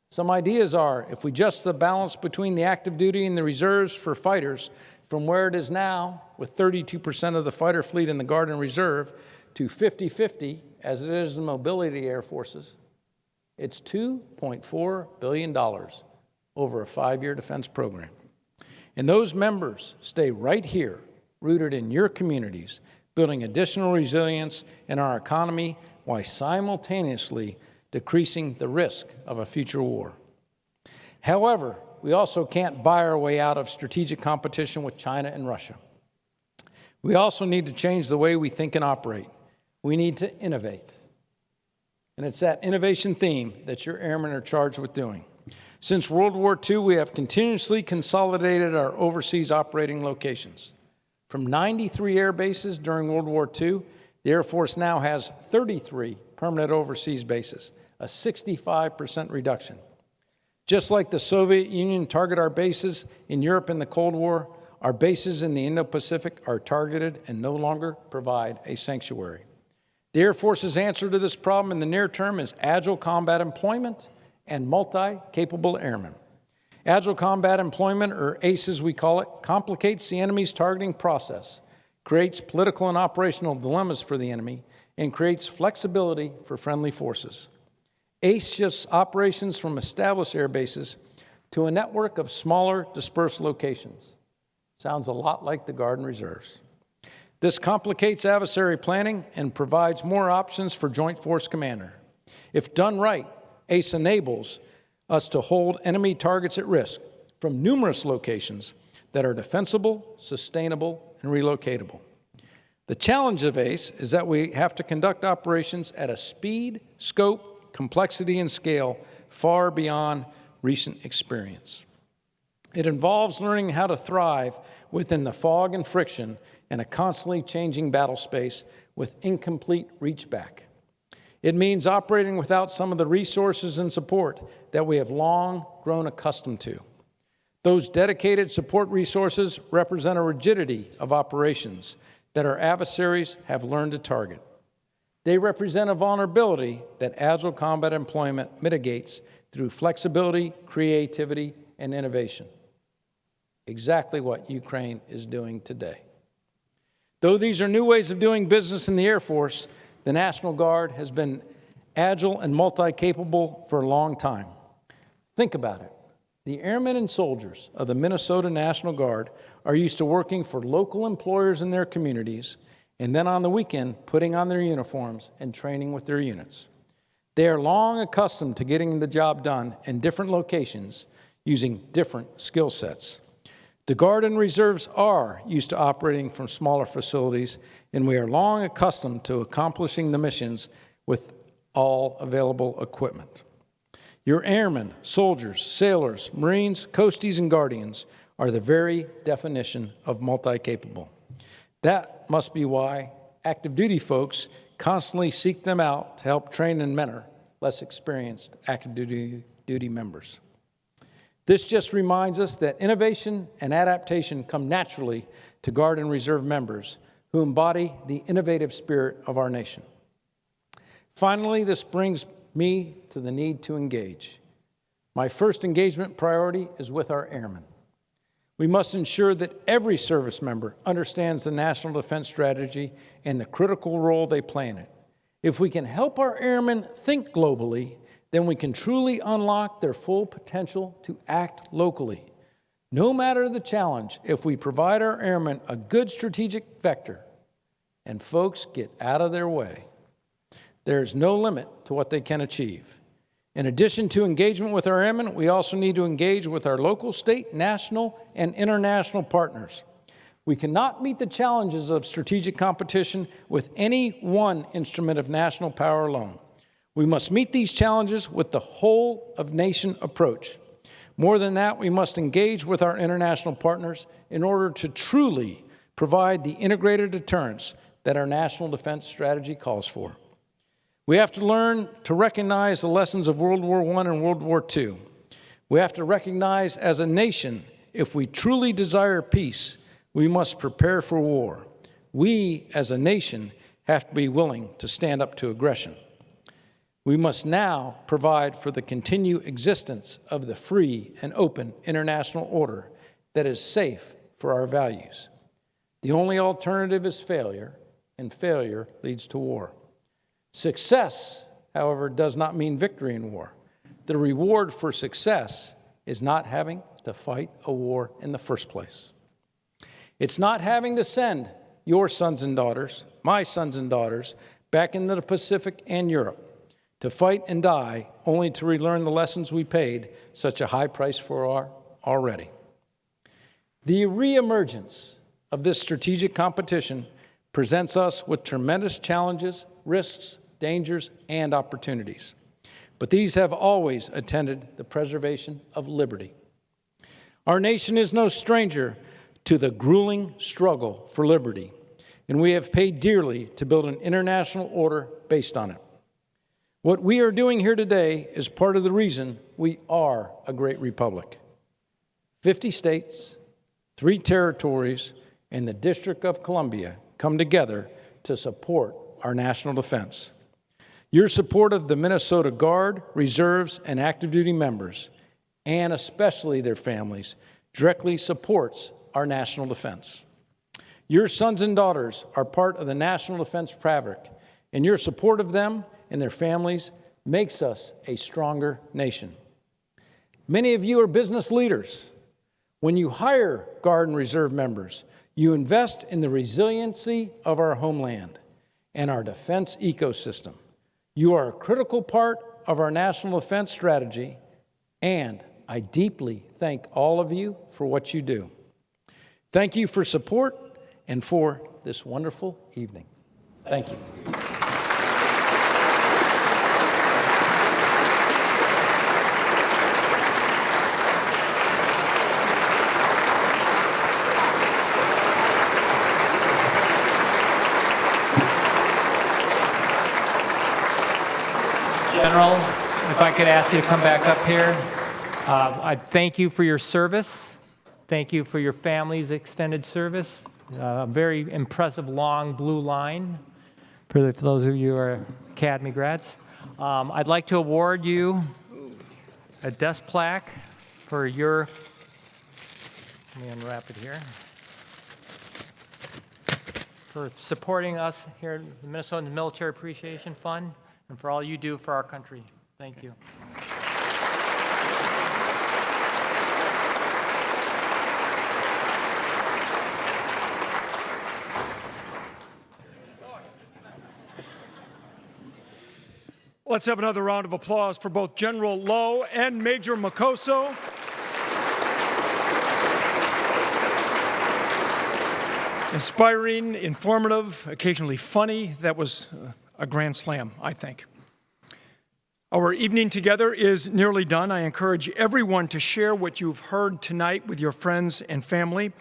some ideas are, if we adjust the balance between the active duty and the reserves for fighters from where it is now, with 32% of the fighter fleet in the Guard and Reserve, to 50-50, as it is in mobility air forces, it's $2.4 billion over a 5-year defense program. And those members stay right here, rooted in your communities, building additional resilience in our economy while simultaneously decreasing the risk of a future war. However, we also can't buy our way out of strategic competition with China and Russia. We also need to change the way we think and operate. We need to innovate. And it's that innovation theme that your airmen are charged with doing. Since World War II, we have continuously consolidated our overseas operating locations. From 93 air bases during World War II, the Air Force now has 33 permanent overseas bases, a 65% reduction. Just like the Soviet Union targeted our bases in Europe in the Cold War, our bases in the Indo-Pacific are targeted and no longer provide a sanctuary. The Air Force's answer to this problem in the near term is agile combat employment and multi-capable airmen. Agile combat employment, or ACE as we call it, complicates the enemy's targeting process, creates political and operational dilemmas for the enemy, and creates flexibility for friendly forces. ACE shifts operations from established air bases to a network of smaller, dispersed locations. Sounds a lot like the Guard and Reserves. This complicates adversary planning and provides more options for Joint Force Commander. If done right, ACE enables us to hold enemy targets at risk from numerous locations that are defensible, sustainable, and relocatable. The challenge of ACE is that we have to conduct operations at a speed, scope, complexity, and scale far beyond recent experience. It involves learning how to thrive within the fog and friction in a constantly changing battle space with incomplete reach back. It means operating without some of the resources and support that we have long grown accustomed to. Those dedicated support resources represent a rigidity of operations that our adversaries have learned to target. They represent a vulnerability that agile combat employment mitigates through flexibility, creativity, and innovation. Exactly what Ukraine is doing today. Though these are new ways of doing business in the Air Force, the National Guard has been agile and multi-capable for a long time. Think about it. The airmen and soldiers of the Minnesota National Guard are used to working for local employers in their communities and then on the weekend putting on their uniforms and training with their units. They are long accustomed to getting the job done in different locations using different skill sets. The Guard and Reserves are used to operating from smaller facilities, and we are long accustomed to accomplishing the missions with all available equipment. Your airmen, soldiers, sailors, Marines, Coasties, and Guardians are the very definition of multi-capable. That must be why active duty folks constantly seek them out to help train and mentor less experienced active duty members. This just reminds us that innovation and adaptation come naturally to Guard and Reserve members who embody the innovative spirit of our nation. Finally, this brings me to the need to engage. My first engagement priority is with our airmen. We must ensure that every service member understands the National Defense Strategy and the critical role they play in it. If we can help our airmen think globally, then we can truly unlock their full potential to act locally. No matter the challenge, if we provide our airmen a good strategic vector and folks get out of their way, there's no limit to what they can achieve. In addition to engagement with our airmen, we also need to engage with our local, state, national, and international partners. We cannot meet the challenges of strategic competition with any one instrument of national power alone. We must meet these challenges with the whole-of-nation approach. More than that, we must engage with our international partners in order to truly provide the integrated deterrence that our national defense strategy calls for. We have to learn to recognize the lessons of World War I and World War II. We have to recognize as a nation, if we truly desire peace, we must prepare for war. We, as a nation, have to be willing to stand up to aggression. We must now provide for the continued existence of the free and open international order that is safe for our values. The only alternative is failure, and failure leads to war. Success, however, does not mean victory in war. The reward for success is not having to fight a war in the first place. It's not having to send your sons and daughters, my sons and daughters, back into the Pacific and Europe to fight and die only to relearn the lessons we paid such a high price for already. The reemergence of this strategic competition presents us with tremendous challenges, risks, dangers, and opportunities. But these have always attended the preservation of liberty. Our nation is no stranger to the grueling struggle for liberty, and we have paid dearly to build an international order based on it. What we are doing here today is part of the reason we are a great republic. 50 states, 3 territories, and the District of Columbia come together to support our national defense. Your support of the Minnesota Guard, Reserves, and active duty members, and especially their families, directly supports our national defense. Your sons and daughters are part of the national defense fabric, and your support of them and their families makes us a stronger nation. Many of you are business leaders. When you hire Guard and Reserve members, you invest in the resiliency of our homeland and our defense ecosystem. You are a critical part of our national defense strategy, and I deeply thank all of you for what you do. Thank you for support and for this wonderful evening. Thank you. General, if I could ask you to come back up here. I thank you for your service. Thank you for your family's extended service. A very impressive long blue line for those of you who are Academy grads. I'd like to award you a desk plaque for your, let me unwrap it here, for supporting us here at the Minnesotans Military Appreciation Fund and for all you do for our country. Thank you. Let's have another round of applause for both General Lowe and Major Mokosso. Inspiring, informative, occasionally funny. That was a grand slam, I think. Our evening together is nearly done. I encourage everyone to share what you've heard tonight with your friends and family.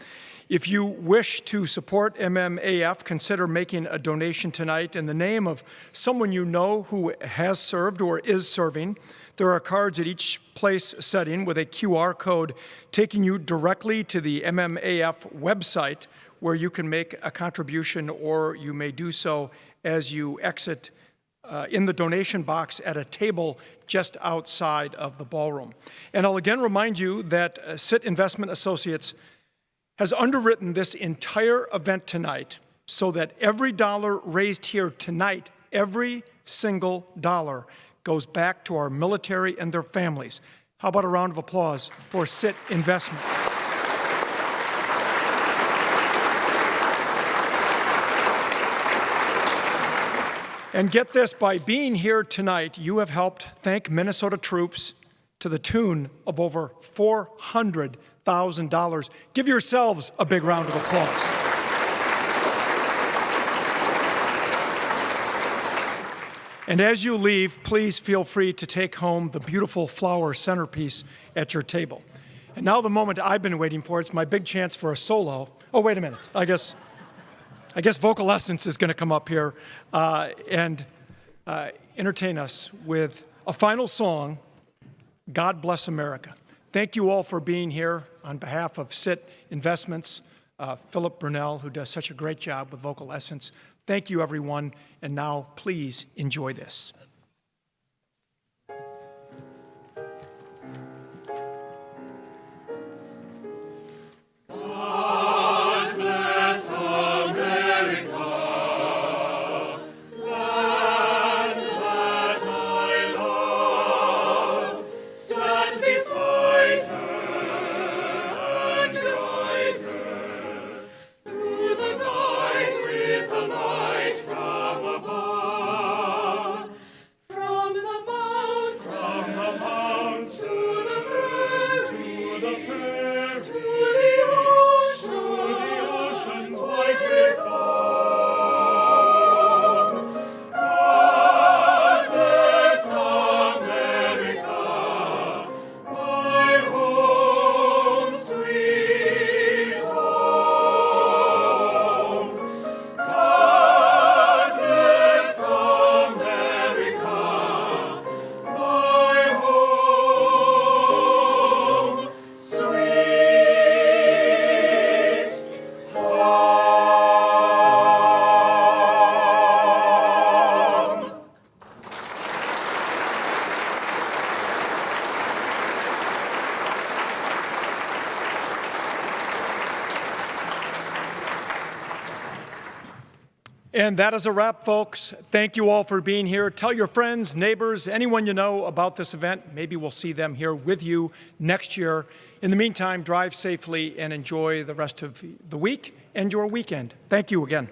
If you wish to support MMAF, consider making a donation tonight in the name of someone you know who has served or is serving. There are cards at each place setting with a QR code taking you directly to the MMAF website where you can make a contribution, or you may do so as you exit in the donation box at a table just outside of the ballroom. And I'll again remind you that SIT Investment Associates has underwritten this entire event tonight so that every dollar raised here tonight, every single dollar, goes back to our military and their families. How about a round of applause for SIT Investment? And get this, by being here tonight, you have helped thank Minnesota troops to the tune of over $400,000. Give yourselves a big round of applause. And as you leave, please feel free to take home the beautiful flower centerpiece at your table. And now the moment I've been waiting for, it's my big chance for a solo. Oh, wait a minute. I guess I guess VocalEssence is going to come up here and entertain us with a final song, God Bless America. Thank you all for being here on behalf of SIT Investments, Philip Brunel, who does such a great job with VocalEssence. Thank you, everyone. And now, please enjoy this. God bless America, land that I love. Stand beside her and guide her through the night with a light from above. From the mountains to the prairie, to the oceans white with foam. God bless America, my home, sweet home. God bless America, my home, sweet home. And that is a wrap, folks. Thank you all for being here. Tell your friends, neighbors, anyone you know about this event. Maybe we'll see them here with you next year. In the meantime, drive safely and enjoy the rest of the week and your weekend. Thank you again.